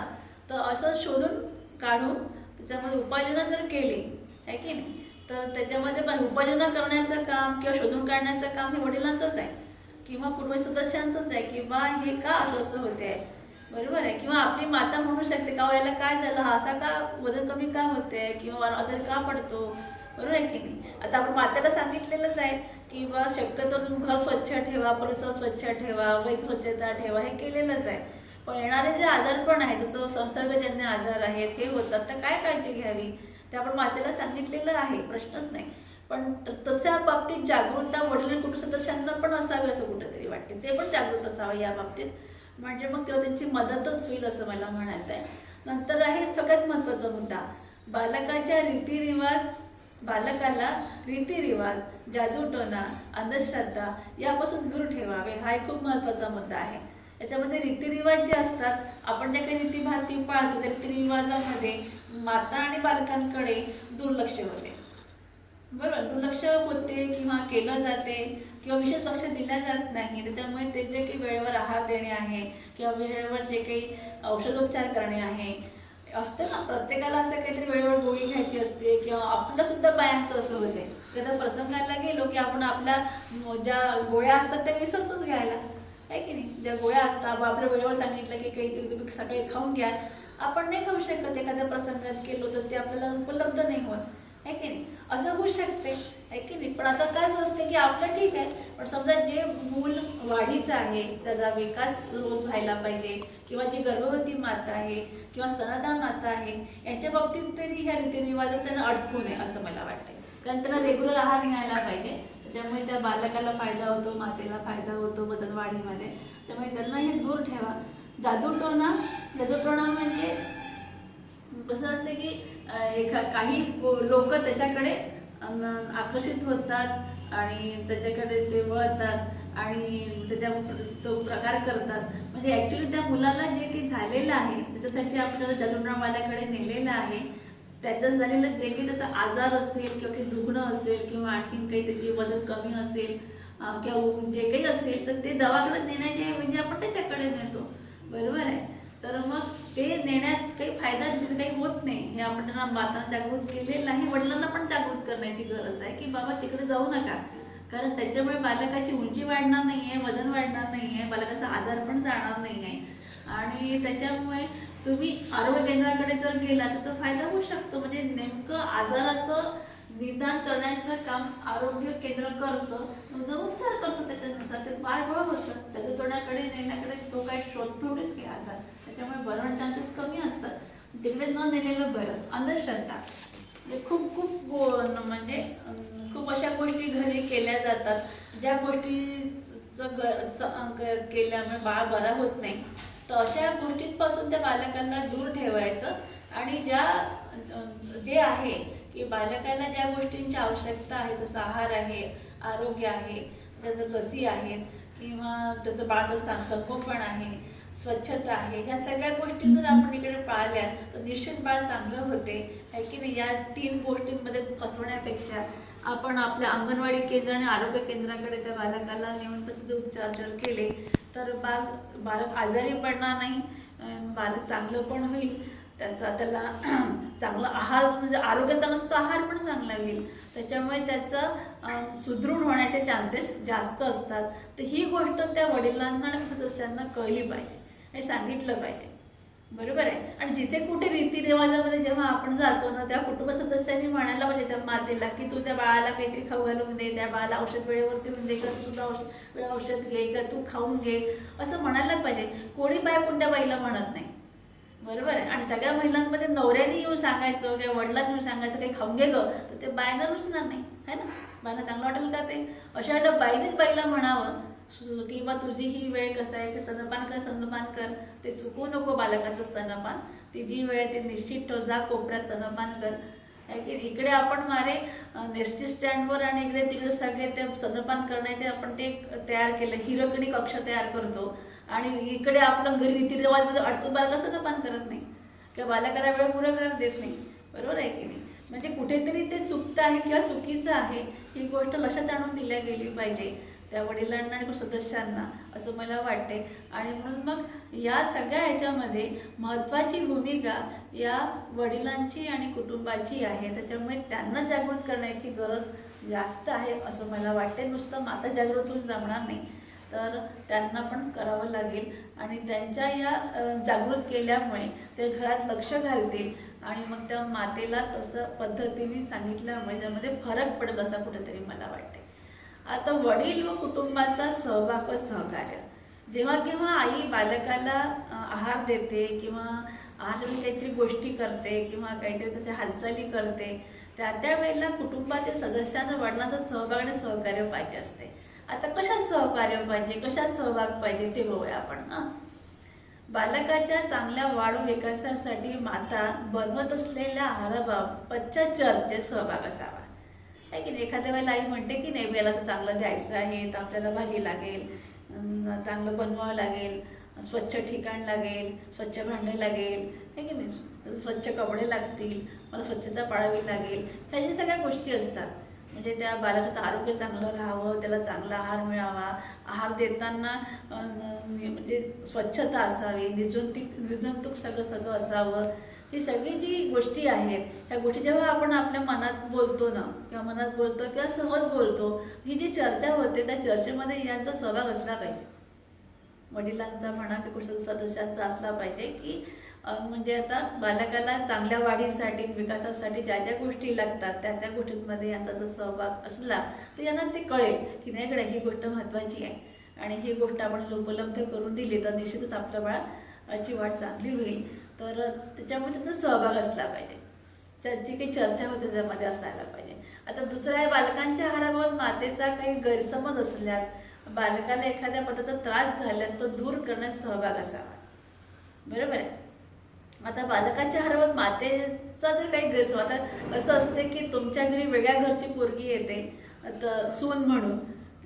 तर असं शोधून काढून त्याच्यामध्ये उपाययोजना जर केली आहे की नाही, तर त्याच्यामध्ये पण उपाययोजना करण्याचं काम किंवा शोधून काढण्याचं काम हे वडिलांचंच आहे, किंवा कुटुंब सदस्यांचंच आहे, किंवा हे का असं होते आहे. बरोबर आहे. किंवा आपली माता म्हणू शकते का याला काय झालं, हा असा का वजन कमी का होते, किंवा आजारी का पडतो. बरोबर आहे की नाही. आता आपण मातेला सांगितलेलंच आहे की बा शक्यतो घर स्वच्छ ठेवा, परिसर स्वच्छ ठेवा, वैध स्वच्छता ठेवा, हे केलेलंच आहे. पण येणारे जे आजारपण आहे, जसं संसर्गजन्य आजार आहेत, हे होतात, तर काय काळजी घ्यावी ते आपण मातेला सांगितलेलं आहे, प्रश्नच नाही. पण तशा बाबतीत जागरूकता वडील कुटुंब सदस्यांना पण असावी असं कुठेतरी वाटते, ते पण जागृत असावं या बाबतीत, म्हणजे मग तेव्हा त्यांची मदतच होईल असं मला म्हणायचं आहे. नंतर आहे सगळ्यात महत्त्वाचा मुद्दा, बालकाच्या रीतिरिवाज, बालकाला रीतिरिवाज, जादूटोणा, अंधश्रद्धा यापासून दूर ठेवावे, हा एक खूप महत्त्वाचा मुद्दा आहे. याच्यामध्ये रीतिरिवाज जे असतात, आपण ज्या काही रीतीभाती पाळतो त्या रीतिरिवाजामध्ये माता आणि बालकांकडे दुर्लक्ष होते. बरोबर, दुर्लक्ष होते किंवा केलं जाते, किंवा विशेष लक्ष दिलं जात नाही. त्याच्यामुळे ते जे काही वेळेवर आहार देणे आहे, किंवा वेळेवर जे काही औषधोपचार करणे आहे असते ना, प्रत्येकाला असं काहीतरी वेळेवर गोळी घ्यायची असते, किंवा आपलं सुद्धा बायांचं असं होते, त्या प्रसंगाला गेलो की आपण आपल्या ज्या गोळ्या असतात त्या विसरतोच घ्यायला, आहे की नाही. ज्या गोळ्या असतात आपल्या वेळेवर सांगितलं की काहीतरी तुम्ही सकाळी खाऊन घ्या, आपण नाही खाऊ शकत, एखाद्या प्रसंगात गेलो तर ते आपल्याला उपलब्ध नाही होत, आहे की नाही. असं होऊ शकते, आहे की नाही. पण आता काय असते की आपलं ठीक आहे, पण समजा जे मूल वाढीचं आहे, त्याचा विकास रोज व्हायला पाहिजे, किंवा जी गर्भवती माता आहे किंवा स्तनदा माता आहे, यांच्या बाबतीत तरी ह्या रीतिरिवाजात त्यांना अडकू नये असं मला वाटते. कारण त्यांना रेग्युलर आहार मिळायला पाहिजे, त्याच्यामुळे त्या बालकाला फायदा होतो, मातेला फायदा होतो वजन वाढीमध्ये. त्यामुळे त्यांना हे दूर ठेवा. जादूटोणा म्हणजे कसं असते की काही लोक त्याच्याकडे आकर्षित होतात आणि त्याच्याकडे ते वळतात आणि त्याच्या तो प्रकार करतात. म्हणजे ॲक्च्युली त्या मुलाला जे काही झालेलं आहे त्याच्यासाठी आपण त्याला जादूटोणावाल्याकडे नेलेलं आहे. त्याचं झालेलं जे काही त्याचा आजार असेल, किंवा काही दुखणं असेल, किंवा आणखीन काही त्याचे वजन कमी असेल, किंवा जे काही असेल, तर ते दवाखान्यात नेण्याचे म्हणजे आपण त्याच्याकडे नेतो. बरोबर आहे. तर मग ते नेण्यात काही फायदा काही होत नाही, हे आपण त्यांना मातांना जागृत केलेलं नाही. वडिलांना पण जागृत करण्याची गरज आहे की बाबा तिकडे जाऊ नका, कारण त्याच्यामुळे बालकाची उंची वाढणार नाही आहे, वजन वाढणार नाही आहे, बालकाचा आजार पण जाणार नाही आहे. आणि त्याच्यामुळे तुम्ही आरोग्य केंद्राकडे जर गेला त्याचा फायदा होऊ शकतो. म्हणजे नेमकं आजाराचं निदान करण्याचं काम आरोग्य केंद्र करतं, उपचार करतो, त्याच्यानुसार ते पार बळ होतं. जादूटोणाकडे नेण्याकडे तो काही शोध थोडेच काही आजार, त्याच्यामुळे बरं चान्सेस कमी असतात, तिकडे न नेलेलं बरं. अंधश्रद्धा म्हणजे म्हणजे खूप अशा गोष्टी घरी केल्या जातात, ज्या गोष्टीचं केल्यामुळे बाळ बरा होत नाही, तर अशा गोष्टींपासून त्या बालकांना दूर ठेवायचं. आणि जे आहे की बालकाला ज्या गोष्टींची आवश्यकता आहे, जसं आहार आहे, आरोग्य आहे, त्याचं लसी आहेत, किंवा त्याचं बाळाचं संगोपन आहे, स्वच्छता आहे, ह्या सगळ्या गोष्टी जर आपण इकडे पाळल्या तर निश्चित बाळ चांगलं होते, आहे की नाही. या 3 गोष्टींमध्ये फसवण्यापेक्षा आपण आपल्या अंगणवाडी केंद्र आणि आरोग्य केंद्राकडे त्या बालकाला नेऊन तसे उपचार केले तर बालक आजारी पडणार नाही, बालक चांगलं पण होईल, त्याला चांगला आहार म्हणजे आरोग्याचा नसतो, आहार पण चांगला होईल, त्याच्यामुळे त्याचं सुदृढ होण्याचे चान्सेस जास्त असतात. तर ही गोष्ट त्या वडिलांना आणि सदस्यांना कळली पाहिजे. हे सांगितलं पाहिजे. बरोबर आहे. आणि जिथे कुठे रीतिरिवाजामध्ये जेव्हा आपण जातो ना, त्या कुटुंब सदस्यांनी म्हणायला पाहिजे त्या मातेला की तू त्या बाळाला काहीतरी खाऊ घालून दे, त्या बाळाला औषध वेळेवरती होऊन दे, का तू सुद्धा औषध घे, का तू खाऊन घे, असं म्हणायला पाहिजे. कोणी बाया कोणत्या बाईला म्हणत नाही. बरोबर आहे. आणि सगळ्या महिलांमध्ये नवऱ्याने येऊन सांगायचं किंवा वडिलांनी येऊन सांगायचं काही खाऊन घे गं, तर ते बायना रुसणार नाही, है ना. बायना चांगलं वाटेल का ते? अशा वेळेला बाईनेच बाईला म्हणावं की बा तुझी ही वेळ कसं आहे की स्तनपान कर, ते चुकवू नको बालकाचं स्तनपान. ती जी वेळ आहे ती निश्चित ठेव, जा कोपऱ्यात स्तनपान कर. की इकडे आपण मारे नेस्टी स्टँडवर आणि इकडे तिकडे सगळे ते स्तनपान करण्याचे आपण ते तयार केलं, हिरकणी कक्ष तयार करतो. आणि इकडे आपलं घरी रीतिरिवाजमध्ये अडकून बालका स्तनपान करत नाही किंवा बालकाला वेळ पुढे करत देत नाही. बरोबर आहे की नाही. म्हणजे कुठेतरी ते चुकतं आहे किंवा चुकीचं आहे, ही गोष्ट लक्षात आणून दिल्या गेली पाहिजे त्या वडिलांना आणि सदस्यांना, असं मला वाटते. आणि म्हणून मग या सगळ्या ह्याच्यामध्ये महत्त्वाची भूमिका या वडिलांची आणि कुटुंबाची आहे. त्याच्यामुळे त्यांना जागृत करण्याची गरज जास्त आहे असं मला वाटते. नुसतं माता जागृत होऊन जमणार नाही, तर त्यांना पण करावं लागेल. आणि त्यांच्या या जागृत केल्यामुळे ते घरात लक्ष घालतील आणि मग त्या मातेला तसं पद्धतीने सांगितल्यामुळे त्यामध्ये फरक पडेल असं कुठेतरी मला वाटते. आता वडील व कुटुंबाचा सहभाग व सहकार्य, जेव्हा केव्हा आई बालकाला आहार देते किंवा आहाराच्या काहीतरी गोष्टी करते किंवा काहीतरी तसे हालचाली करते, त्या वेळेला कुटुंबातील सदस्यांना वडिलांचा सहभाग आणि सहकार्य पाहिजे असते. आता कशात सहकार्य पाहिजे, कशात सहभाग पाहिजे ते बघूया आपण ना. बालकाच्या चांगल्या वाढ विकासासाठी माता बनवत असलेल्या आहाराबाबतच्या चर्चेत सहभाग असावा. आहे की नाही. एखाद्या वेळेला आई म्हणते की नाही याला तर चांगलं द्यायचं आहे, तर आपल्याला भाजी लागेल, चांगलं बनवावं लागेल, स्वच्छ ठिकाण लागेल, स्वच्छ भांडे लागेल, आहे की नाही, स्वच्छ कपडे लागतील, मला स्वच्छता पाळावी लागेल. ह्या ज्या सगळ्या गोष्टी असतात, म्हणजे त्या बालकाचं आरोग्य चांगलं राहावं, त्याला चांगला आहार मिळावा, आहार देताना म्हणजे स्वच्छता असावी, निर्जंतुक सगळं असावं. ही सगळी जी गोष्टी आहेत, ह्या गोष्टी जेव्हा आपण आपल्या मनात बोलतो ना किंवा सहज बोलतो, ही जी चर्चा होते त्या चर्चेमध्ये यांचा सहभाग असला पाहिजे. वडिलांचा म्हणा की कुठल्या सदस्यांचा असला पाहिजे की म्हणजे आता बालकाला चांगल्या वाढीसाठी विकासासाठी ज्या ज्या गोष्टी लागतात त्या गोष्टींमध्ये यांचा जर सहभाग असला तर यांना ते कळेल की नाही कडे ही गोष्ट महत्त्वाची आहे आणि ही गोष्ट आपण उपलब्ध करून दिली तर निश्चितच आपल्या बाळाची वाढ चांगली होईल. तर त्याच्यामध्ये त्याचा सहभाग असला पाहिजे, जी काही चर्चा होते त्यामध्ये असायला पाहिजे. आता दुसरं आहे बालकांच्या आहाराबाबत मातेचा काही गैरसमज असल्यास, बालकाला एखाद्या पदाचा त्रास झाल्यास तो दूर करण्यास सहभाग असावा. बरोबर आहे. आता बालकाच्या आहाराबाबत मातेचा जर काही गैरसमज, आता असं असते की तुमच्या घरी वेगळ्या घरची पोरगी येते तर सून म्हणून,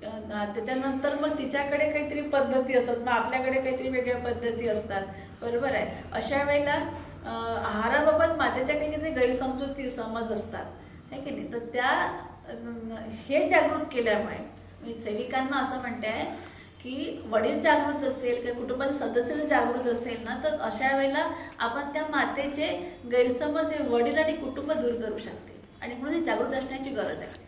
त्याच्यानंतर मग तिच्याकडे काहीतरी पद्धती असतात, मग आपल्याकडे काहीतरी वेगळ्या पद्धती असतात. बरोबर आहे. अशा वेळेला आहाराबाबत मातेच्या काही गैरसमजुती समज असतात, है की नाही. तर त्या हे जागृत केल्यामुळे मी सेविकांना असं म्हणते आहे की वडील जागृत असेल किंवा कुटुंबाचे सदस्य जर जागृत असेल ना, तर अशा वेळेला आपण त्या मातेचे गैरसमज हे वडील आणि कुटुंब दूर करू शकते. आणि म्हणून जागृत असण्याची गरज आहे.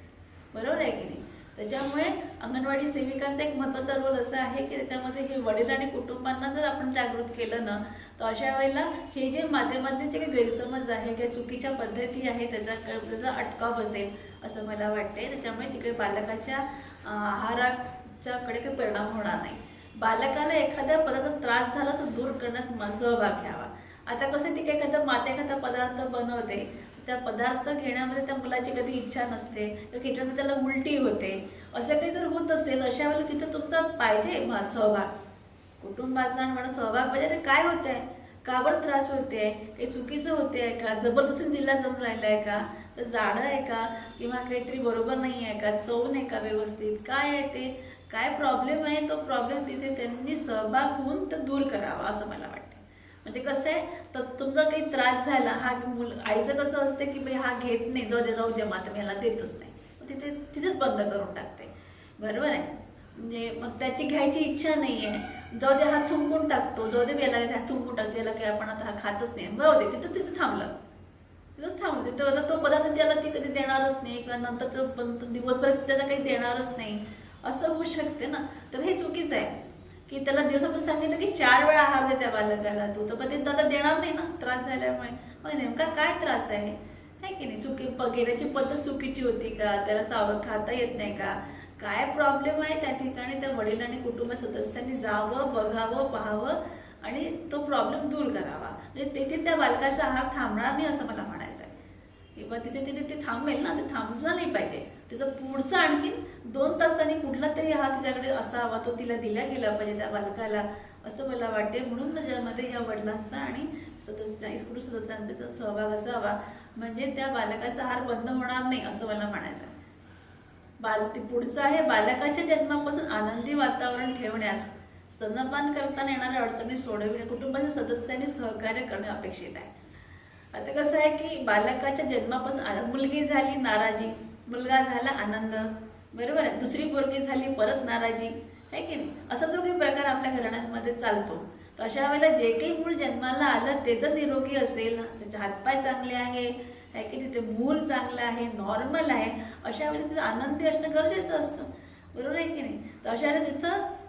बरोबर आहे की नाही. त्याच्यामुळे अंगणवाडी सेविकांचा एक महत्त्वाचा रोल असा आहे की त्याच्यामध्ये हे वडील आणि कुटुंबांना जर आपण जागृत केलं ना, तर अशा वेळेला हे जे माध्यमातले जे काही गैरसमज आहे किंवा चुकीच्या पद्धती आहे त्याचा अटकाव बसेल असं मला वाटते. त्याच्यामुळे तिकडे बालकाच्या आहाराच्याकडे काही परिणाम होणार नाही. बालकाला एखाद्या पदार्थ त्रास झाला असं दूर करण्यात सहभाग घ्यावा. आता कसं ती काही एखादा पदार्थ बनवते, त्या पदार्थ घेण्यामध्ये त्या मुलाची कधी इच्छा नसते किंवा घेतल्यानंतर त्याला उलटी होते, असं काही जर होत असेल अशा वेळेला तिथं तुमचा पाहिजे सहभाग, कुटुंबाचा आणि मला सहभाग पाहिजे. अरे काय होत आहे, का बरं त्रास होते, काही चुकीचं होते आहे का, जबरदस्ती दिला जमून राहिला आहे का, तर जाडं आहे का किंवा काहीतरी बरोबर नाही आहे का, चव नाही का व्यवस्थित, काय आहे ते, काय प्रॉब्लेम आहे, तो प्रॉब्लेम तिथे त्यांनी सहभाग होऊन तर दूर करावा असं मला वाटतं. म्हणजे कसं आहे, तर तुमचा काही त्रास झाला, हा आईचं कसं असते की भाई हा घेत नाही, जाऊ दे माता मी याला देतच नाही, तिथेच बंद करून टाकते. बरोबर आहे. म्हणजे मग त्याची घ्यायची इच्छा नाही आहे, जाऊ दे हा थुंकून टाकतो, जाऊ दे याला हा थुंकून टाकतो, याला काही आपण आता हा खातच नाही, बरोबर दे तिथं थांबलं, तिथं आता तो पदार्थ त्याला ती कधी देणारच नाही किंवा नंतर दिवसभर त्याला काही देणारच नाही असं होऊ शकते ना. तर हे चुकीचं आहे. की त्याला दिवसापर्यंत सांगितलं की 4 वेळा आहार दे त्या बालकाला तू, तर पण ते दादा देणार नाही ना त्रास झाल्यामुळे. मग नेमका काय त्रास आहे की नाही? घेण्याची पद्धत चुकीची होती का? त्याला खाता येत नाही का? काय प्रॉब्लेम आहे त्या ठिकाणी? त्या वडिलांनी कुटुंब सदस्यांनी जावं, बघावं, पाहावं आणि तो प्रॉब्लेम दूर करावा. म्हणजे तिथे त्या बालकाचा आहार थांबणार नाही असं मला म्हणायचं आहे. किंवा तिथे ते थांबेल ना, ते थांबलं नाही पाहिजे. त्याचं पुढचं आणखीन 2 तासांनी कुठला तरी आहार तिच्याकडे असावा, तो तिला दिला गेला पाहिजे त्या बालकाला, असं मला वाटते. म्हणून त्याच्यामध्ये या वडिलांचा आणि कुटुंब सदस्यांचा सहभाग असावा, म्हणजे त्या बालकाचा आहार बंद होणार नाही असं मला म्हणायचं आहे. पुढचं आहे, बालकाच्या जन्मापासून आनंदी वातावरण ठेवण्यास स्तनपान करताना येणाऱ्या अडचणी सोडविणे कुटुंबाच्या सदस्यांनी सहकार्य करणे अपेक्षित आहे. आता कसं आहे की बालकाच्या जन्मापासून मुलगी झाली नाराजी, मुलगा झाला आनंद, बरोबर आहे. दुसरी पोरगी झाली परत नाराजी, आहे की नाही? असा जो काही प्रकार आपल्या घराण्यांमध्ये चालतो, तर अशा वेळेला जे काही मूल जन्माला आलं ते जर निरोगी असेल, त्याचे हातपाय चांगले आहे की नाही, ते मूल चांगलं आहे, नॉर्मल आहे, अशा वेळेला तिथं आनंदी असणं गरजेचं असतं, बरोबर आहे की नाही? तर अशा वेळेला तिथं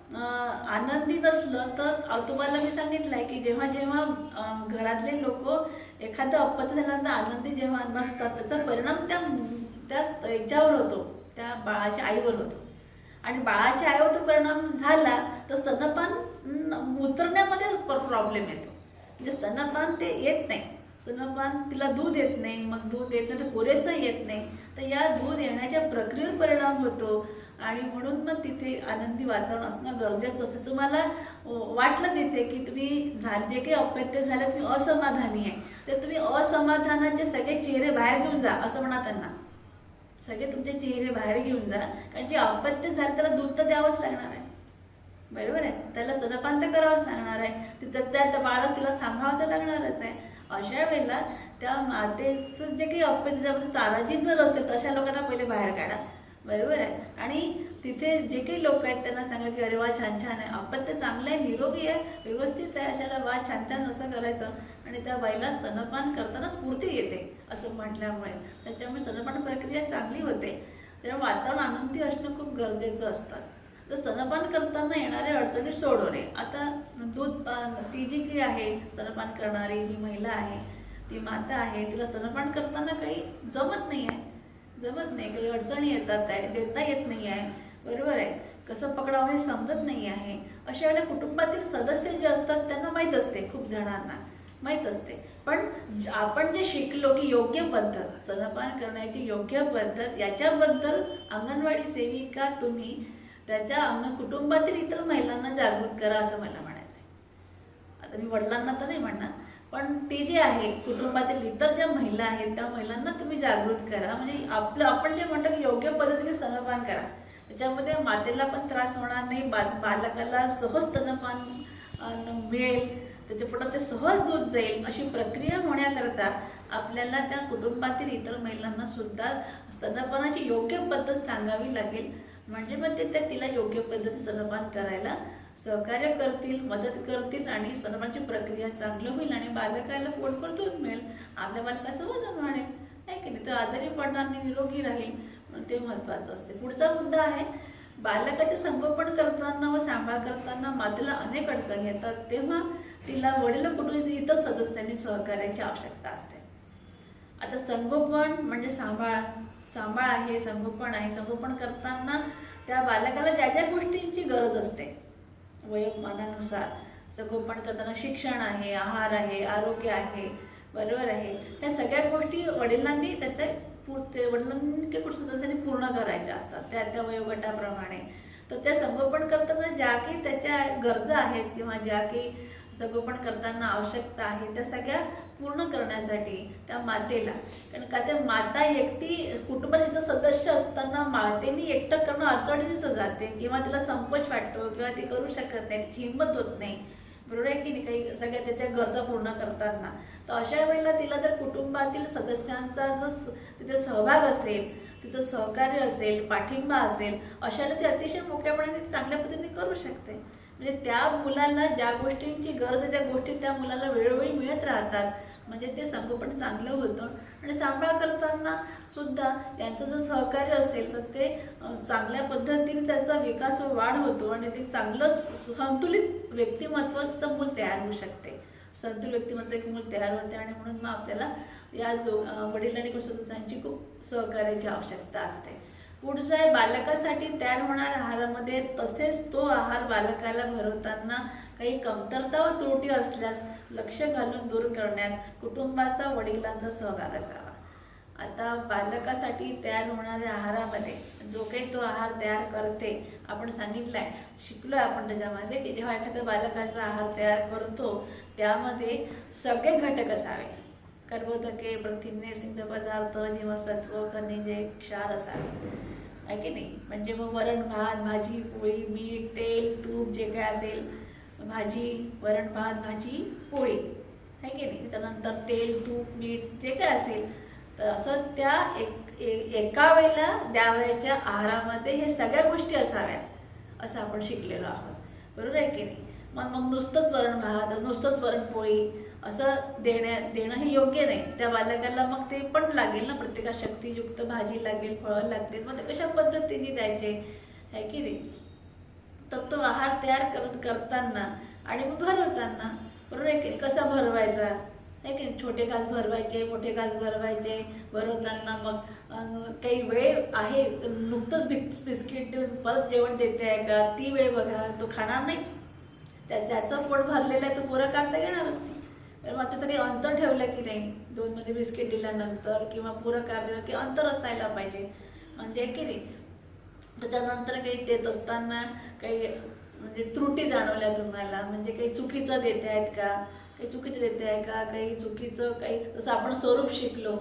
आनंदी नसलं तर तुम्हाला मी सांगितलंय की जेव्हा जेव्हा घरातले लोक एखादं अपत्य झाल्यानंतर आनंदी जेव्हा नसतात, त्याचा परिणाम त्या याच्यावर होतो, त्या बाळाच्या आईवर होतो. आणि बाळाच्या आईवर तो परिणाम झाला तर स्तनपान उतरण्यामध्ये प्रॉब्लेम येतो. म्हणजे स्तनपान ते येत नाही, स्तनपान तिला दूध येत नाही, मग दूध येत नाही तर पुरेसं येत नाही, तर या दूध येण्याच्या प्रक्रियेवर परिणाम होतो. आणि म्हणून मग तिथे आनंदी वातावरण असणं गरजेचं असतं. तुम्हाला वाटलं तिथे की तुम्ही जे काही अपत्य झालं तुम्ही असमाधानी आहे, तर तुम्ही असमाधानाचे सगळे चेहरे बाहेर घेऊन जा असं म्हणा त्यांना. सगळे तुमचे चेहरे बाहेर घेऊन जा, कारण जे अपत्य झालं त्याला दूध तर द्यावंच लागणार आहे, बरोबर आहे. त्याला स्तनपान तर करावंच लागणार आहे, तिथं त्या बाळाला तिला सांभाळावं तर लागणारच आहे. अशा वेळेला त्या मातेचं जे काही अपत्य नाराजी जर असेल तर अशा लोकांना पहिले बाहेर काढा, बरोबर आहे. आणि तिथे जे काही लोक आहेत त्यांना सांगा की अरे वा छान छान आहे, अपत्य चांगलं आहे, निरोगी आहे, व्यवस्थित आहे, अशाला वा छान छान असं करायचं. आणि त्या बाईला स्तनपान करताना स्फूर्ती येते असं म्हटल्यामुळे, त्याच्यामुळे स्तनपान प्रक्रिया चांगली होते. त्यामुळे वातावरण आनंदी असणं खूप गरजेचं असतं. तर स्तनपान करताना येणाऱ्या अडचणी सोडवणे. आता ती जी काही आहे स्तनपान करणारी जी महिला आहे, ती माता आहे, तिला स्तनपान करताना काही जमत नाही, काही अडचणी येतात आहे, देता येत नाही आहे, बरोबर आहे. कसं पकडावं हे समजत नाही आहे. अशा वेळेला कुटुंबातील सदस्य जे असतात त्यांना माहीत असते, खूप जणांना माहीत असते, पण आपण जे शिकलो की योग्य पद्धत, स्तनपान करण्याची योग्य पद्धत, याच्याबद्दल अंगणवाडी सेविका तुम्ही त्याच्या कुटुंबातील इतर महिलांना जागृत करा असं मला म्हणायचं आहे. आता मी वडिलांना तर नाही म्हणणार, पण ते जे आहे कुटुंबातील इतर ज्या महिला आहेत त्या महिलांना तुम्ही जागृत करा. म्हणजे आपण जे म्हणतो की योग्य पद्धतीने स्तनपान करा, त्याच्यामध्ये मातेला पण त्रास होणार नाही, बालकाला सहज स्तनपान मिळेल, त्याच्या पोटात ते सहज दूध जाईल, अशी प्रक्रिया होण्याकरता आपल्याला त्या कुटुंबातील इतर महिलांना सुद्धा स्तनपानाची योग्य पद्धत सांगावी लागेल. म्हणजे मग ते तिला योग्य पद्धतीने स्तनपान करायला सहकार्य करतील, मदत करतील आणि स्तनपानाची प्रक्रिया चांगली होईल आणि बालकाला पोटभर दूध मिळेल, आपल्या बालकाचं वजन वाढेल, आहे की नाही, तर आजारी पडणार नाही, निरोगी राहील, ते महत्त्वाचं असते. पुढचा मुद्दा आहे, बालकाचे संगोपन करताना व सांभाळ करताना मातेला अनेक अडचणी येतात, तेव्हा तिला वडील कुटुंबातील इतर सदस्यांनी सहकार्याची आवश्यकता असते. आता संगोपन म्हणजे सांभाळ आहे, संगोपन आहे. संगोपन करताना त्या बालकाला ज्या ज्या गोष्टींची गरज असते वयोमानानुसार, संगोपन करताना शिक्षण आहे, आहार आहे, आरोग्य आहे, बरोबर आहे, ह्या सगळ्या गोष्टी वडिलांनी वडिलांनी कुटुंब सदस्यांनी पूर्ण करायच्या असतात त्या वयोगटाप्रमाणे. तर त्या संगोपन करताना ज्या काही त्याच्या गरजा आहेत किंवा ज्या काही संगोपन करताना आवश्यकता आहे त्या सगळ्या पूर्ण करण्यासाठी त्या मातेला, कारण का त्या माता एकटी कुटुंबातील सदस्य असताना मातेने एकटं करणं अडचणीचं जाते किंवा तिला संकोच वाटतो किंवा ती करू शकत नाही, हिंमत होत नाही, बरोबर आहे की नाही, काही सगळ्या त्याच्या गरजा पूर्ण करताना. तर अशा वेळेला तिला जर कुटुंबातील सदस्यांचा जर तिथे सहभाग असेल, तिचं सहकार्य असेल, पाठिंबा असेल, अशाला ती अतिशय मोकळ्यापणाने चांगल्या पद्धतीने करू शकते. म्हणजे त्या मुलाला ज्या गोष्टींची गरज आहे त्या गोष्टी त्या मुलाला वेळोवेळी मिळत राहतात म्हणजे ते संगोपन चांगलं होतं आणि सांभाळ करताना सुद्धा यांचं जर सहकार्य असेल तर ते चांगल्या पद्धतीने त्याचा विकास व वाढ होतो आणि ते चांगलं संतुलित व्यक्तिमत्वाचं मूल तयार होऊ शकते. संतुलित व्यक्तिमत्व एक मूल तयार होते आणि म्हणून मग आपल्याला या वडील आणि कुटुंबांची खूप सहकार्याची आवश्यकता असते. पुढचं आहे बालकासाठी तयार होणाऱ्या आहारामध्ये तसेच तो आहार बालकाला भरवताना काही कमतरता व त्रुटी असल्यास लक्ष घालून दूर करण्यात कुटुंबाचा वडिलांचा सहभाग असावा. आता बालकासाठी तयार होणाऱ्या आहारामध्ये जो काही तो आहार तयार करते, आपण सांगितलंय, शिकलोय आपण त्याच्यामध्ये की जेव्हा एखाद्या बालकाचा आहार तयार करतो त्यामध्ये सगळे घटक असावे. कर्बोदके, प्रथिने, स्निग्ध पदार्थ, जीवनसत्व, खनिजे, क्षार असावे, आहे की नाही. म्हणजे मग वरण भात, भाजी, पोळी, मीठ, तेल, तूप जे काय असेल, भाजी, वरण भात, भाजी, पोळी, आहे की नाही. त्यानंतर तेल, तूप, मीठ जे काय असेल तर असं त्या एका वेळेला द्यावयाच्या आहारामध्ये हे सगळ्या गोष्टी असाव्या असं आपण शिकलेलो आहोत. बरोबर आहे की नाही. मग नुसतंच वरण भात, नुसतंच वरणपोळी असं देणं हे योग्य नाही. त्या बालकाला मग ते पण लागेल ना, प्रत्येका शक्तियुक्त भाजी लागेल, फळं लागतील, मग ते कशा पद्धतीने द्यायचे, आहे की नाही. तर तो आहार तयार करताना आणि मग भरवताना, बरोबर आहे की नाही, कसा भरवायचा, आहे की छोटे घास भरवायचे, मोठे घास भरवायचे. भरवताना मग काही वेळ आहे, नुकतंच बिस्किट देऊन परत जेवण देते आहे का, ती वेळ बघा. तो खाणार नाहीच, त्याचं पोट भरलेलं आहे, तो पुरं काढता येणारच नाही. मग त्याचं काही अंतर ठेवलं की नाही, 2 मध्ये बिस्किट दिल्यानंतर किंवा पुरं काढलं की अंतर असायला पाहिजे, म्हणजे की नाही. त्याच्यानंतर काही देत असताना काही म्हणजे त्रुटी जाणवल्या तुम्हाला, म्हणजे काही चुकीचं देते आहेत का, काही चुकीचं देते आहे का, काही चुकीचं काही, जसं आपण स्वरूप शिकलो,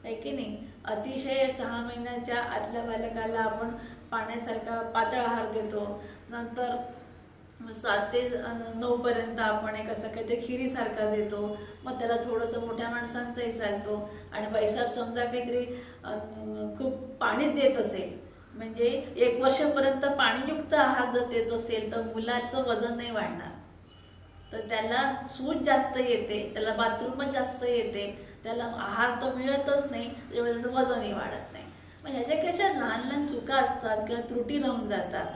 आहे की नाही. अतिशय 6 महिन्याच्या आतल्या बालकाला आपण पाण्यासारखा पातळ आहार देतो. नंतर 7 ते 9 पर्यंत आपण एक असं काहीतरी खिरीसारखा देतो. मग त्याला थोडंसं मोठ्या माणसांचंही चालतो. आणि पैसा समजा काहीतरी खूप पाणीच देत असेल, म्हणजे 1 वर्षापर्यंत पाणीयुक्त आहार जर देत असेल तर मुलाचं वजन नाही वाढणार. तर त्याला सूज जास्त येते, त्याला बाथरूमच जास्त येते, त्याला आहार तर मिळतच नाही, त्यामुळे त्याचं वजनही वाढत नाही. मग ह्याच्या कशा लहान लहान चुका असतात किंवा त्रुटी राहून जातात,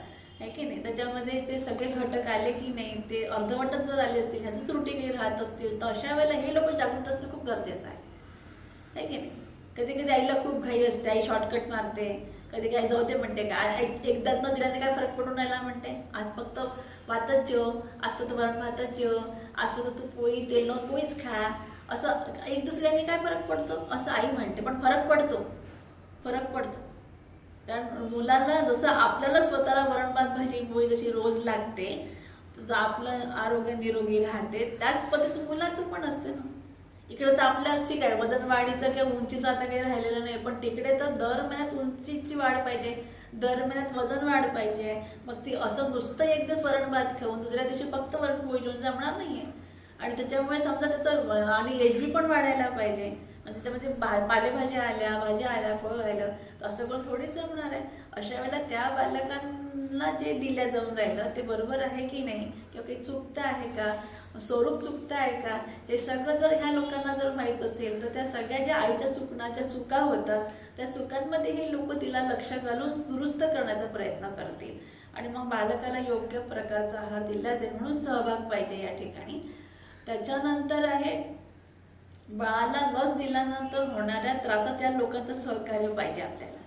आहे की नाही. त्याच्यामध्ये ते सगळे घटक आले की नाही, ते अर्धवटच जर आले असतील, ह्याची त्रुटी काही राहत असतील, तर अशा वेळेला हे लोक जागृत असणं खूप गरजेचं आहे की नाही. कधी कधी आईला खूप घाई असते, आई शॉर्टकट मारते, कधी काय जाऊ दे म्हणते, काय एकदा न दिल्याने काय फरक पडून राहिला म्हणते, आज फक्त भातच जेव, आज फक्त वरण भातच जेव, आज फक्त तू पोळी तेल न पोळीच खा, असं एक दुसऱ्याने काय फरक पडतो असं आई म्हणते. पण फरक पडतो. कारण मुलांना जसं आपल्याला स्वतःला वरण भात भाजी पोळी जशी रोज लागते, तर आपलं आरोग्य निरोगी राहते, त्याच पद्धतीचं मुलाचं पण असते ना. इकडे तर आपल्याची काय वजन वाढीचं किंवा उंचीचं आता काही राहिलेलं नाही, पण तिकडे तर दर महिन्यात उंचीची वाढ पाहिजे, दर महिन्यात वजन वाढ पाहिजे. मग ती असं नुसतं एक दिवस वरण भात खाऊन दुसऱ्या दिवशी फक्त वरण पोळी घेऊन जमणार नाहीये. आणि त्याच्यामुळे समजा त्याचं आणि एचबी पण वाढायला पाहिजे. त्याच्यामध्ये पालेभाज्या आल्या, भाज्या आल्या, फळं आलं, तर असं करून थोडीच जमणार आहे. अशा वेळेला त्या बालकांना जे दिल्या जाऊन राहिलं ते बरोबर आहे की नाही, किंवा काही चुकतं आहे का, स्वरूप चुकतं आहे का, हे सगळं जर ह्या लोकांना जर माहीत असेल तर त्या सगळ्या ज्या आईच्या चुका होतात त्या चुकांमध्ये हे लोक तिला लक्ष घालून दुरुस्त करण्याचा प्रयत्न करतील. आणि मग बालकाला योग्य प्रकारचा आहार दिला जाईल म्हणून सहभाग पाहिजे या ठिकाणी. त्याच्यानंतर आहे बाळाला लस दिल्यानंतर होणाऱ्या त्रासात त्या लोकांचं सहकार्य पाहिजे आपल्याला,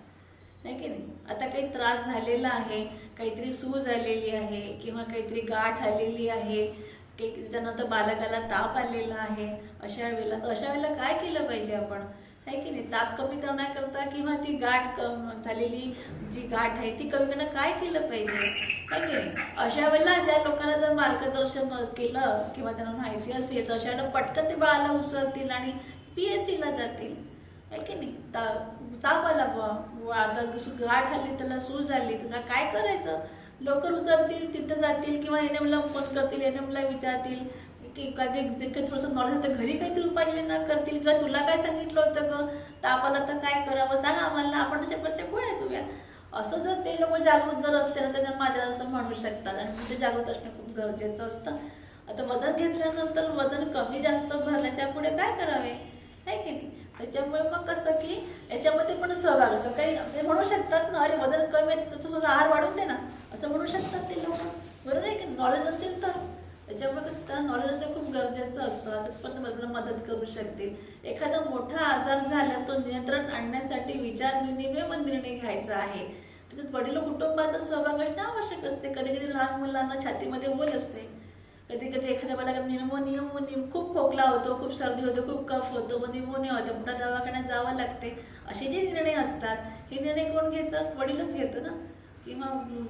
नाही की नाही. आता काही त्रास झालेला आहे, काहीतरी सूज आलेली आहे किंवा काहीतरी गाठ आलेली आहे, त्याच्यानंतर बालकाला ताप आलेला आहे, अशा वेळेला काय केलं पाहिजे आपण, आहे की नाही. ताप कमी करण्याकरता किंवा ती गाठ झालेली जी गाठ आहे ती कमी करणं काय केलं पाहिजे, आहे की नाही. अशा वेळेला त्या लोकांना जर मार्गदर्शन केलं किंवा त्यांना माहिती असेल तर अशा वेळेला पटकन ते बाळाला उचलतील आणि PSCला जातील, आहे की नाही. ताप आला आता गाठ आली, त्याला सूज आली, त्याला काय करायचं, लवकर उचलतील, तिथं जातील किंवा NMला फोन करतील, NMला विचारतील की काही थोडंसं नॉलेज तर घरी काहीतरी उपाययोजना करतील किंवा तुला काय सांगितलं होतं ग, ताप आला तर काय करावं सांग आम्हाला, आपण तशाकडच्या गोळ्या देऊया. असं जर ते लोक जागृत जर असते ना तर माझ्या असं म्हणू शकतात. आणि ते जागृत असणं खूप गरजेचं असतं. आता वजन घेतल्यानंतर वजन कमी जास्त भरल्याच्या पुढे काय करावे, आहे की नाही? त्याच्यामुळे मग कसं की याच्यामध्ये पण सहभाग असं काही ते म्हणू शकतात ना, अरे वजन कमी आहे तर तुझं आहार वाढून दे ना, असं म्हणू शकतात ते लोक, बरोबर आहे की? नॉलेज असेल तर. त्याच्यामुळे कसं त्यांना नॉलेज असणं खूप गरजेचं असतं, असं पण मला मदत करू शकतील. एखादा मोठा आजार झाल्यास तो नियंत्रण आणण्यासाठी विचार-विनिमय व निर्णय घ्यायचा आहे. त्याच्यात वडील कुटुंबाचा सहभाग असणं आवश्यक असते. कधी कधी लहान मुलांना छातीमध्ये होल असते, कधी कधी एखाद्या बाळाला निमोनिया खूप खोकला होतो, खूप सर्दी होते, खूप कफ होतो, मग निमोनिया होतं, पुन्हा दवाखान्यात जावं लागते. असे जे निर्णय असतात हे निर्णय कोण घेतं? वडीलच घेतो ना, किंवा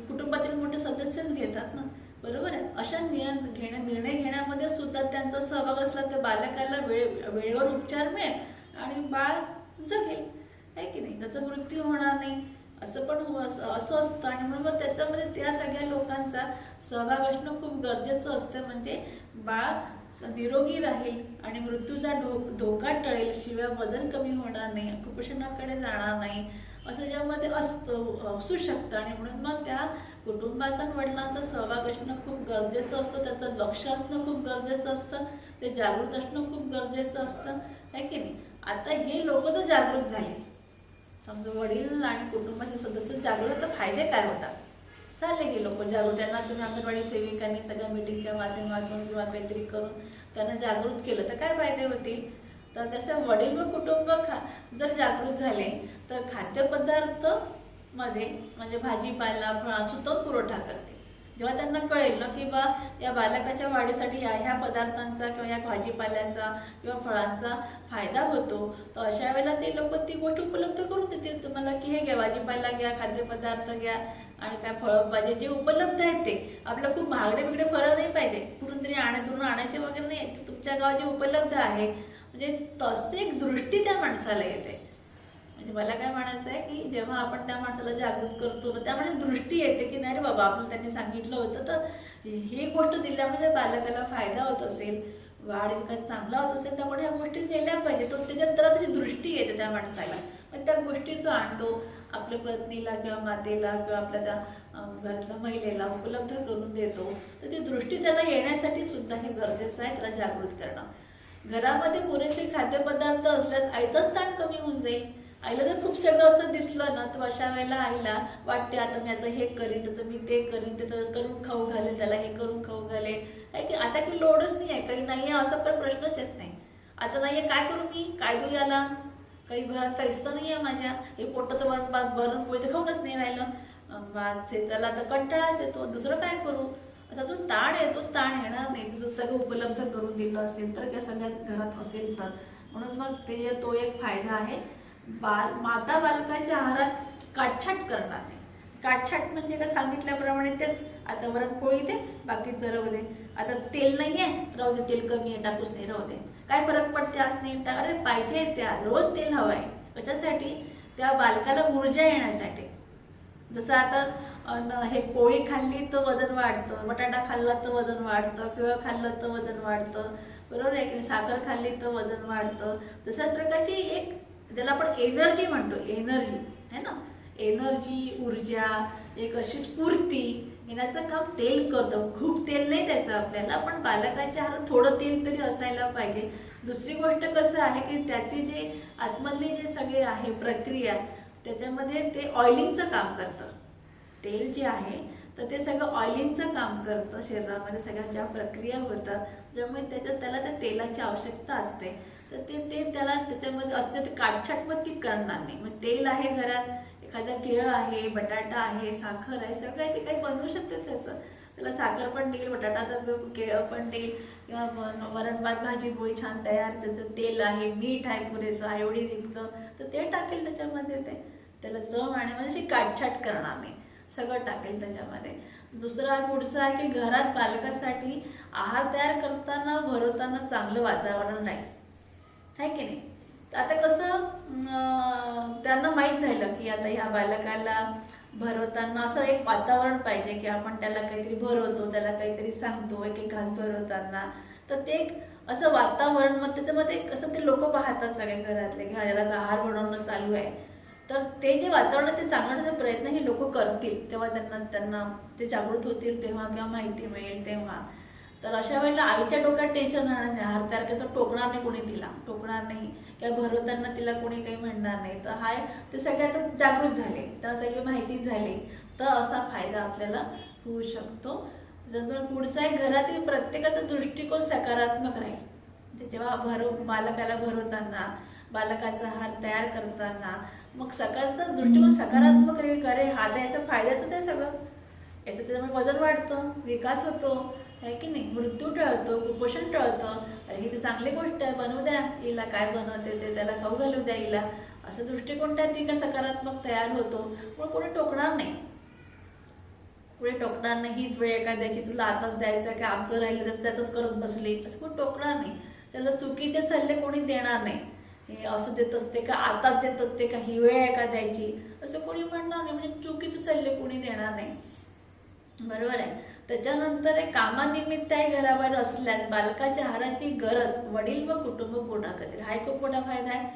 कुटुंबातील मोठे सदस्यच घेतात ना, बरोबर आहे? अशा निर्णय घेण्यामध्ये सुद्धा त्यांचा सहभाग असला तर बालकाला वेळेवर उपचार मिळेल आणि बाळ जगेल, आहे की नाही? त्याचा मृत्यू होणार नाही, असं पण असं असतं. आणि म्हणून मग त्याच्यामध्ये त्या सगळ्या लोकांचा सहभाग असणं खूप गरजेचं असतं, म्हणजे बाळ निरोगी राहील आणि मृत्यूचा धोका टळेल, शिवाय वजन कमी होणार नाही, कुपोषणाकडे जाणार नाही, असं ज्यामध्ये असू शकतं. आणि म्हणून मग त्या कुटुंबाचा वडिलांचा सहभाग असणं खूप गरजेचं असतं, त्याचं लक्ष असणं खूप गरजेचं असतं, ते जागृत असणं खूप गरजेचं असतं, आहे की नाही? आता हे लोक जर जागृत झाले, समजा वडील आणि कुटुंबाचे सदस्य जागृत, तर फायदे काय होतात? झाले हे लोक जागृत, त्यांना तुम्ही अंगणवाडी सेविकांनी सगळ्या मीटिंगच्या माध्यमातून किंवा काहीतरी करून त्यांना जागृत केलं तर काय फायदे होतील? तर त्याचं वडील व कुटुंब जर जागृत झाले तर खाद्यपदार्थ मध्ये म्हणजे भाजीपाला फळांचा उत्तम पुरवठा करते. जेव्हा त्यांना कळेल ना की बा या बालकाच्या वाढीसाठी ह्या पदार्थांचा किंवा या भाजीपाल्याचा किंवा फळांचा फायदा होतो, तर अशा वेळेला ते लोक ती गोष्ट उपलब्ध करून देतील तुम्हाला की हे घ्या, भाजीपाला घ्या, खाद्यपदार्थ घ्या, आणि काय फळं भाजी जे उपलब्ध आहेत ते आपल्याला खूप महागडे बिगडे फळं नाही पाहिजे, कुठून तरी आणायचे वगैरे नाही, तुमच्या गावात जे उपलब्ध आहे, म्हणजे तसे एक दृष्टी त्या माणसाला येते. म्हणजे मला काय म्हणायचं आहे की जेव्हा आपण त्या माणसाला जागृत करतो ना, त्यामुळे दृष्टी येते की नाही रे बाबा, आपल्याला त्यांनी सांगितलं होतं तर ही गोष्ट दिल्यामुळे बालकाला फायदा होत असेल, वाढ विकास चांगला होत असेल, त्यामुळे ह्या गोष्टी दिल्या पाहिजे. तो त्याच्यात त्याला तशी दृष्टी येते त्या माणसाला, मग त्या गोष्टी जो आणतो आपल्या पत्नीला किंवा मातेला किंवा आपल्या त्या घरातल्या महिलेला उपलब्ध करून देतो, तर ती दृष्टी त्याला येण्यासाठी सुद्धा हे गरजेचं आहे, त्याला जागृत करणं. घरामध्ये पुरेसे खाद्यपदार्थ असल्यास आईचाच ताण कमी होऊन जाईल. आईला जर खूप सगळं असं दिसलं ना, तर अशा वेळेला आईला वाटते आता मी याचं हे करीन, त्याचं मी ते करीन, ते करून खाऊ घालेल, त्याला हे करून खाऊ घालेल, आहे की? आता काही लोडच नाही आहे, काही नाही आहे असं पण प्रश्नच येत नाही. आता नाही आहे काय करू मी, काय देऊ याला, काही घरात काहीच तर नाही आहे माझ्या, हे पोटाचं वरण पोळी तर खाऊनच नाही राहिलं, त्याला आता कंटाळाच येतो, दुसरं काय करू, असा जो ताण येतो ताण येणार नाही. जो सगळं उपलब्ध करून दिलं असेल तर किंवा सगळ्या घरात असेल तर, म्हणून मग तो एक फायदा आहे. माता बालकाच्या आहारात काटछाट करणार नाही. काटछाट म्हणजे काय सांगितल्याप्रमाणे तेच, आता वरणपोळी दे, बाकीचं राहू दे, आता तेल नाही आहे राहू दे, तेल कमी आहे टाकूच नाही राहू दे, काय फरक पडते आज नाही टाक, अरे पाहिजे त्या रोज तेल हवं आहे. कशासाठी? त्या बालकाला ऊर्जा येण्यासाठी. जसं आता हे पोळी खाल्ली तर वजन वाढतं, बटाटा खाल्ला तर वजन वाढतं, केळं खाल्लं तर वजन वाढतं, बरोबर आहे की? साखर खाल्ली तर वजन वाढतं. तशाच प्रकारची एक ज्याला आपण एनर्जी म्हणतो, एनर्जी है ना, एनर्जी, ऊर्जा, एक अशी स्फूर्ती येण्याचं काम तेल करतं. खूप तेल नाही त्याचं आपल्याला, पण बालकाच्या आहारात थोडं तेल तरी असायला पाहिजे. दुसरी गोष्ट कसं आहे की त्याचे जे आतमधली जे सगळे आहे प्रक्रिया, त्याच्यामध्ये ते ऑइलिंगचं काम करतं. तेल जे आहे तर ते सगळं ऑइलिंगचं काम करतं, शरीरामध्ये सगळ्या ज्या प्रक्रिया होतात, त्यामुळे त्याला त्या तेलाची आवश्यकता असते. तर ते त्याला त्याच्यामध्ये असते, ते काटछाटवरती करणार नाही. मग तेल आहे घरात, एखादा केळं आहे, बटाटा आहे, साखर आहे, सगळं आहे, ते काही बनवू शकते त्याचं, त्याला साखर पण देईल, बटाटा केळं पण देईल, किंवा वरण भात भाजी पोळी छान तयार, त्याचं तेल आहे, मीठ आहे पुरेसं, आयोडीन निघतं, तर ते टाकेल त्याच्यामध्ये, त्याला चव आणि म्हणजे अशी काटछाट करणार नाही, सगळं टाकेल त्याच्यामध्ये. दुसरा पुढचा आहे की घरात बालकासाठी आहार तयार करताना भरवताना चांगलं वातावरण राहील, आहे की नाही? आता कसं त्यांना माहीत झालं की आता ह्या बालकाला भरवताना असं एक वातावरण पाहिजे की आपण त्याला काहीतरी भरवतो, त्याला काहीतरी सांगतो एक एक घास भरवताना, तर ते एक असं वातावरण, मग त्याच्यामध्ये कसं ते लोक पाहतात सगळे घरातले की ह्याला आहार बनवणं चालू आहे, तर ते जे वातावरण ते चांगवण्याचा प्रयत्न हे लोक करतील, तेव्हा त्यांना ते जागृत होतील तेव्हा, किंवा माहिती मिळेल तेव्हा. तर अशा वेळेला आईच्या डोक्यात टेन्शन राहणार नाही, आहार तयार केला तर टोकणार नाही कोणी तिला, टोकणार नाही किंवा भरवताना तिला कोणी काही म्हणणार नाही. तर हा ते सगळे आता जागृत झाले, त्यांना सगळी माहिती झाली, तर असा फायदा आपल्याला होऊ शकतो. त्याच्यानंतर पुढचा आहे, घरातील प्रत्येकाचा दृष्टिकोन सकारात्मक राहील. जेव्हा बालकाला भरवताना, बालकाचा आहार तयार करताना मग सकाळचा दृष्टिकोन सकारात्मक राहील. अरे हा द्यायचा फायद्याचं आहे सगळं, याचं त्याच्यामुळे वजन वाढतं, विकास होतो, आहे की नाही, मृत्यू टळतो, कुपोषण टळतं. अरे ही तर चांगली गोष्ट आहे, बनवू द्या हिला, काय बनवते ते त्याला खाऊ घालू द्या हिला, असं दृष्टिकोन त्या ठिकाणी सकारात्मक तयार होतो. पण कोणी टोकणार नाही, कोणी टोकणार नाही. हीच वेळ एखाद्याची तुला आताच द्यायचं काय, आमचं राहिलं त्याचंच करत बसली, असं कोणी टोकणार नाही. त्याला चुकीचे सल्ले कोणी देणार नाही. हे असं देत असते का, आताच देत असते का, ही वेळ आहे का द्यायची, असं कोणी म्हणणार नाही. म्हणजे चुकीचे सल्ले कोणी देणार नाही, बरोबर आहे. त्याच्यानंतर कामानिमित्त घराबाहेर असल्यास बालकाच्या आहाराची गरज वडील व कुटुंब पूर्ण करतील. हा एक खूप मोठा फायदा आहे,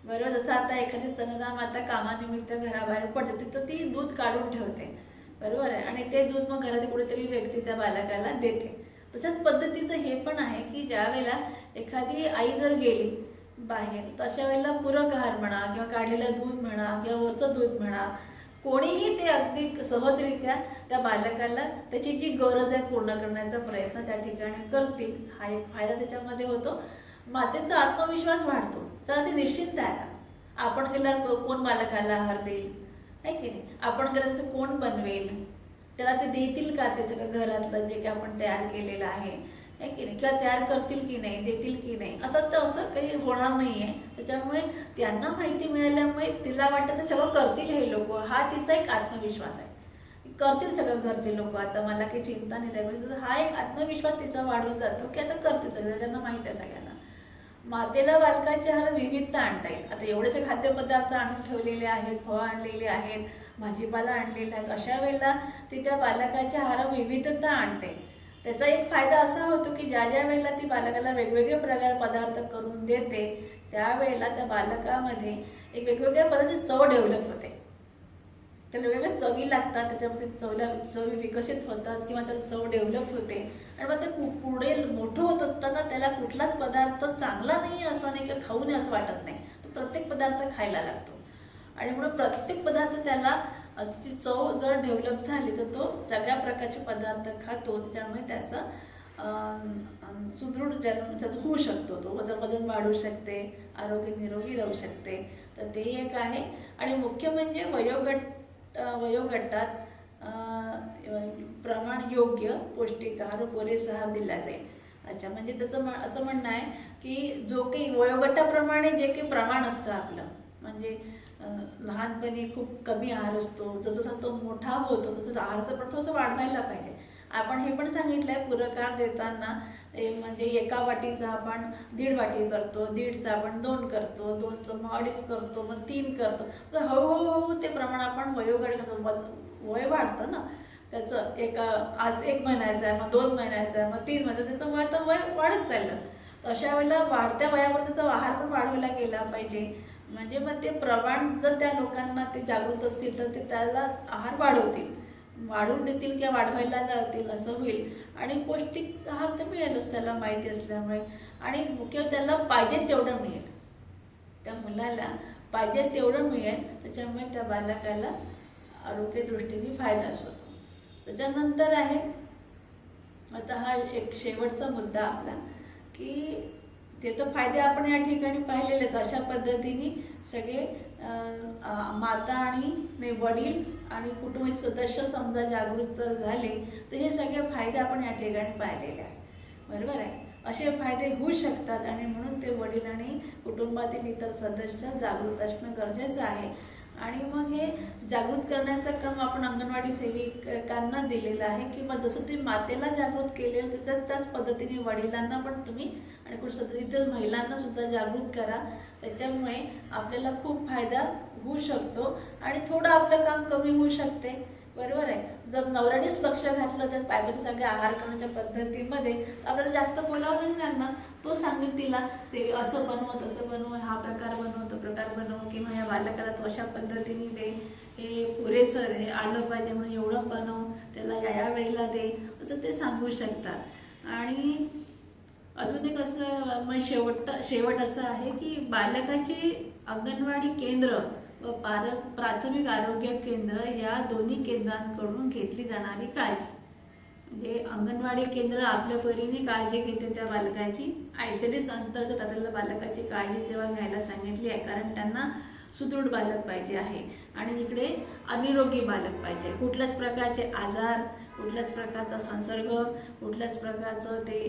बरोबर. जसं आता एखादी स्तनदा माता कामानिमित्त घराबाहेर पडते तर ती दूध काढून ठेवते, बरोबर आहे, आणि ते दूध मग घरात कुठेतरी व्यक्ती त्या बालकाला देते. तशाच पद्धतीचं हे पण आहे की ज्या वेळेला एखादी आई जर गेली बाहेर, तर अशा वेळेला पूरक आहार म्हणा किंवा काढलेलं दूध म्हणा किंवा वरचं दूध म्हणा, कोणीही ते अगदी सहजरित्या त्या बालकाला त्याची जी गरज आहे पूर्ण करण्याचा प्रयत्न त्या ठिकाणी करतील. हा एक फायदा त्याच्यामध्ये होतो. मातेचा आत्मविश्वास वाढतो, चला ते निश्चिंत आहे, आता आपण गेल्यावर कोण बालकाला आहार देईल, आहे की नाही, आपण गेल्यावर कोण बनवेल, त्याला ते देतील का ते सगळं घरातलं जे काही आपण तयार केलेलं आहे की नाही, किंवा तयार करतील की नाही, देतील की नाही. आता तर असं काही होणार नाहीये. त्याच्यामुळे त्यांना माहिती मिळाल्यामुळे तिला वाटतं ते सगळं करतील हे लोक, हा तिचा एक आत्मविश्वास आहे, करतील सगळं घरचे लोक, आता मला काही चिंता नाही लागली. हा एक आत्मविश्वास तिचा वाढून जातो की आता करतील सगळं, त्यांना माहिती आहे सगळ्यांना. मातेला बालकाच्या आहारात विविधता आणता येईल. आता एवढेसे खाद्यपदार्थ आणून ठेवलेले आहेत, फळं आणलेले आहेत, भाजीपाला आणलेला आहेत, अशा वेळेला ती त्या बालकाच्या आहारात विविधता आणते. त्याचा एक फायदा असा होतो की ज्या ज्या वेळेला ती बालकाला वेगवेगळे प्रकार पदार्थ करून देते, त्यावेळेला त्या बालकामध्ये एक वेगवेगळ्या पदार्थाची चव डेव्हलप होते, त्याला वेगवेगळ्या चवी लागतात, त्याच्यामध्ये चवी विकसित होतात किंवा त्याला चव डेव्हलप होते. आणि मग ते पुढे मोठं होत असताना त्याला कुठलाच पदार्थ चांगला नाही असं नाही किंवा खाऊ नये असं वाटत नाही, तो प्रत्येक पदार्थ खायला लागतो. आणि म्हणून प्रत्येक पदार्थ त्याला ती चव जर डेव्हलप झाली तर तो सगळ्या प्रकारचे पदार्थ खातो. त्यामुळे त्याचा सुदृढ जन्म त्याचा होऊ शकतो, तो वजन वाढू शकते, आरोग्य निरोगी राहू शकते. तर ते एक आहे. आणि मुख्य म्हणजे वयोगटात प्रमाण योग्य पौष्टिक आहार पुरेसा आहार दिला जाईल. अच्छा, म्हणजे त्याचं असं म्हणणं आहे की जो काही वयोगटाप्रमाणे जे काही प्रमाण असतं आपलं, म्हणजे लहानपणी खूप कमी आहार असतो, जसं तो मोठा होतो तसं आहाराचं पण थोडंसं वाढवायला पाहिजे. आपण हे पण सांगितलंय पुरक आहार देताना म्हणजे एका वाटीचा आपण 1.5 वाटी करतो, 1.5चा आपण 2 करतो, 2चं मग 2.5 करतो, मग 3 करतो. तर हळूहळू ते प्रमाण आपण वयोगट कसं वय वाढतं ना त्याचं, आज 1 महिन्याचा आहे, मग 2 महिन्याचा आहे, मग 3 महिन्याचं, त्याचं वय तर वय वाढत चाललं. अशा वेळेला वाढत्या वयावर त्याचा आहार पण वाढवला गेला पाहिजे. म्हणजे मग ते प्रमाण जर त्या लोकांना ते जागृत असतील तर ते त्याला आहार वाढवून देतील किंवा वाढवायला लावतील असं होईल. आणि पौष्टिक आहार तर मिळेलच त्याला माहिती असल्यामुळे. आणि मुख्य त्याला पाहिजे तेवढं मिळेल, त्या मुलाला पाहिजे तेवढं मिळेल, त्याच्यामुळे त्या बालकाला आरोग्यदृष्टीने फायदाच होतो. त्याच्यानंतर आहे आता हा एक शेवटचा मुद्दा आपला की त्याचे फायदे आपण या ठिकाणी पाहिलेलेच. अशा पद्धतीने सगळे माता आणि वडील आणि कुटुंबाचे सदस्य समजा जागृत झाले तर हे सगळे फायदे आपण या ठिकाणी पाहिलेले आहे, बरोबर आहे. असे फायदे होऊ शकतात आणि म्हणून ते वडील आणि कुटुंबातील इतर सदस्य जागृत असणं गरजेचं आहे. आणि मग हे जागृत करण्याचं काम आपण अंगणवाडी सेविकांना दिलेलं आहे किंवा जसं तुम्ही मातेला जागृत केलेलं त्याच पद्धतीने वडिलांना पण तुम्ही आणि कुठं इतर महिलांना सुद्धा जागृत करा. त्याच्यामुळे आपल्याला खूप फायदा होऊ शकतो आणि थोडं आपलं काम कमी होऊ शकते, बरोबर आहे. जर नवऱ्यानेच लक्ष घातलं त्या बायकोच्या सगळ्या आहार करण्याच्या पद्धतीमध्ये आपल्याला जास्त बोलावं नाही लागणार. तो सांगेल तिला असं बनव, तसं बनव, हा प्रकार बनव, तो प्रकार बनव, किंवा या बालकाला तो अशा पद्धतीने दे, हे पुरेसं हे आलं पाहिजे म्हणून एवढं बनव, त्याला या वेळेला दे, असं ते सांगू शकतात. आणि अजून एक असं मग शेवट असं आहे की बालकाची अंगणवाडी केंद्र व प्राथमिक आरोग्य केंद्र या दोन्ही केंद्रांकडून घेतली जाणारी काळजी. म्हणजे अंगणवाडी केंद्र आपल्या परीने काळजी घेते त्या बालकाची. ICDS अंतर्गत आपल्याला बालकाची काळजी जेव्हा घ्यायला सांगितली आहे, कारण त्यांना सुदृढ बालक पाहिजे आहे आणि इकडे अनिरोगी बालक पाहिजे. कुठल्याच प्रकारचे आजार, कुठल्याच प्रकारचा संसर्ग, कुठल्याच प्रकारचं ते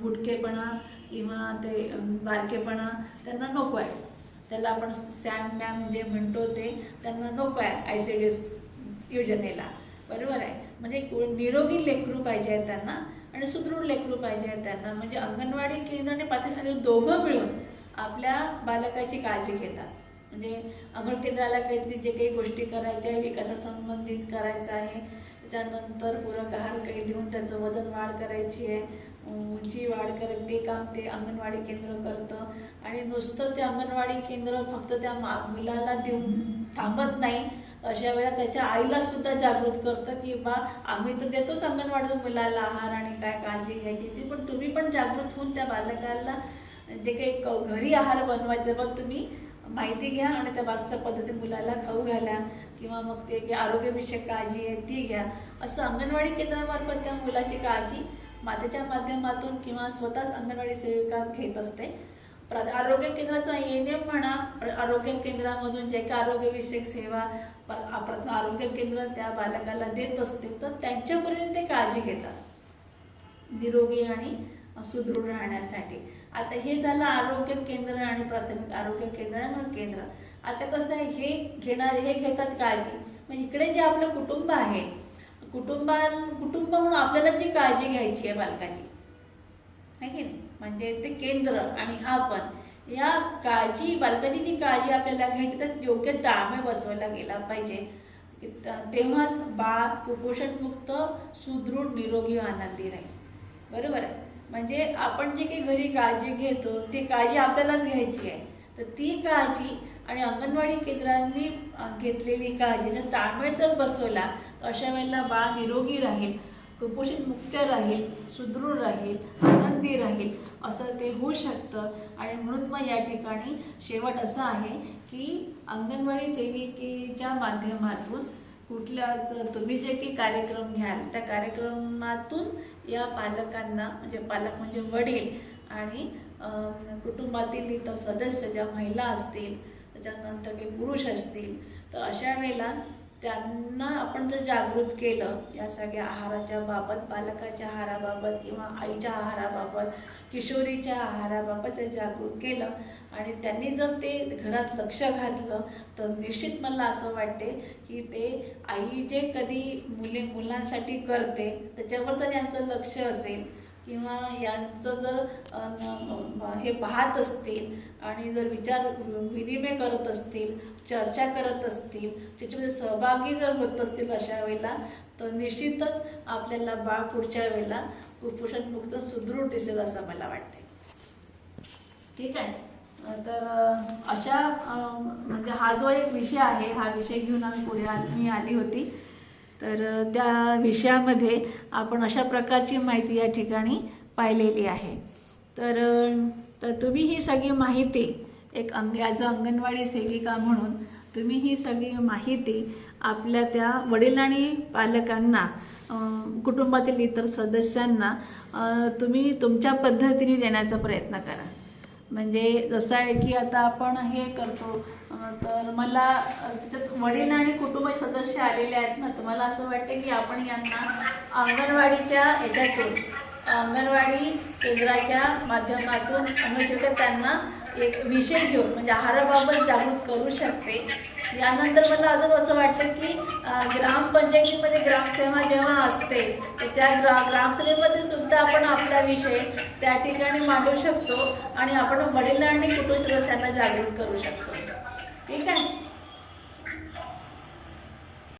बुटकेपणा किंवा ते बारकेपणा त्यांना नको आहे. त्याला आपण सॅम मॅम जे म्हणतो ते त्यांना नको आहे ICDS योजनेला. बरोबर आहे. म्हणजे निरोगी लेकरू पाहिजे आहे त्यांना आणि सुदृढ लेकरू पाहिजे आहे त्यांना. म्हणजे अंगणवाडी केंद्र आणि प्राथमिक दोघं मिळून आपल्या बालकाची काळजी घेतात. म्हणजे अंगण केंद्राला काहीतरी जे काही गोष्टी करायच्या आहे, विकासासंबंधित करायचं आहे, त्याच्यानंतर पूरक आहार काही देऊन त्याचं वजन वाढ करायची आहे, उंची वाढ करायची, ते काम ते अंगणवाडी केंद्र करतं. आणि नुसतं ते अंगणवाडी केंद्र फक्त त्या मुलाला देऊन थांबत नाही. अशा वेळेला त्याच्या आईला सुद्धा जागृत करतं की बा आम्ही तर देतोच अंगणवाडी मुलाला आहार आणि काय काळजी घ्यायची ती, पण तुम्ही पण जागृत होऊन त्या बालकाला जे काही घरी आहार बनवायचं बघ तुम्ही माहिती घ्या आणि त्या बालच्या पद्धतीने मुलाला खाऊ घाला किंवा मग ते आरोग्यविषयक काळजी आहे ती घ्या. असं अंगणवाडी केंद्रामार्फत त्या मुलाची काळजी मातेच्या माध्यमातून किंवा स्वतःच अंगणवाडी सेविका घेत असते. आरोग्य केंद्राचा ANM म्हणा, आरोग्य केंद्रामधून जे काही आरोग्यविषयक सेवा आरोग्य केंद्र त्या बालकाला देत असते, तर त्यांच्यापर्यंत ते काळजी घेतात निरोगी आणि सुदृढ राहण्यासाठी. आता हे झालं आरोग्य केंद्र आणि प्राथमिक आरोग्य केंद्र आणि केंद्र. आता कसं आहे, हे घेतात काळजी. मग इकडे जे आपलं कुटुंब आहे, कुटुंब म्हणून आपल्याला जी काळजी घ्यायची आहे बालकाची, आहे की नाही, म्हणजे ते केंद्र आणि आपण या काळजी बालकाची जी काळजी आपल्याला घ्यायची त्यात योग्य ताळमेळ बसवायला गेला पाहिजे. तेव्हाच बाळ कुपोषणमुक्त सुदृढ निरोगी आनंदी राहील. बरोबर आहे. म्हणजे आपण जे काही घरी काळजी घेतो ती काळजी आपल्यालाच घ्यायची आहे. तर ती काळजी आणि अंगणवाडी केंद्रांनी घेतलेली काळजी जर ताळमेळ जर बसवला तर अशा वेळेला बाळ निरोगी राहील, कुपोषण मुक्त राहील, सुदृढ राहील, आनंदी राहील, असं ते होऊ शकतं. आणि म्हणून मग या ठिकाणी शेवट असा आहे की अंगणवाडी सेविकेच्या माध्यमातून तुम्ही जे काही कार्यक्रम घ्याल त्या कार्यक्रमातून या पालकांना, म्हणजे पालक म्हणजे वडील आणि कुटुंबातील इतर सदस्य ज्या महिला असतील, त्याच्यानंतर काही पुरुष असतील, तर अशा वेळेला त्यांना आपण जर जागृत केलं या सगळ्या आहाराच्या बाबत, बालकाच्या आहाराबाबत किंवा आईच्या आहाराबाबत, किशोरीच्या आहाराबाबत जर जागृत केलं आणि त्यांनी जर ते घरात लक्ष घातलं तर निश्चित मला असं वाटते की ते आई जे कधी मुलांसाठी करते त्याच्यावर जर यांचं लक्ष असेल किंवा यांचं जर हे पाहत असतील आणि जर विचार विनिमय करत असतील, चर्चा करत असतील, त्याच्यामध्ये सहभागी जर होत असतील अशा वेळेला, तर निश्चितच आपल्याला बाळ पुढच्या वेळेला कुपोषणमुक्त सुदृढ दिसेल असं मला वाटते. ठीक आहे. तर अशा म्हणजे हा जो एक विषय आहे, हा विषय घेऊन मी आली होती. तर त्या विषयामध्ये आपण अशा प्रकारची माहिती या ठिकाणी पाहिलेली आहे. तर तुम्ही ही सगळी माहिती एक ॲज अ अंगणवाडी सेविका म्हणून तुम्ही ही सगळी माहिती आपल्या त्या वडील आणि पालकांना, कुटुंबातील इतर सदस्यांना तुम्ही तुमच्या पद्धतीने देण्याचा प्रयत्न करा. म्हणजे जसं आहे की आता आपण हे करतो, तर मला त्याच्यात वडील आणि कुटुंबाचे सदस्य आलेले आहेत ना, तर मला असं वाटतं की आपण यांना अंगणवाडीच्या याच्यातून, अंगणवाडी केंद्राच्या माध्यमातून त्यांना एक विषय घेऊन म्हणजे आहाराबाबत जागृत करू शकते. यानंतर मला अजून असं वाटतं की ग्रामपंचायतीमध्ये ग्रामसेवा जेव्हा असते तर त्या ग्रामसेवेमध्ये सुद्धा आपण आपला विषय त्या ठिकाणी मांडू शकतो आणि आपण वडील आणि कुटुंब सदस्यांना जागृत करू शकतो. ठीक आहे.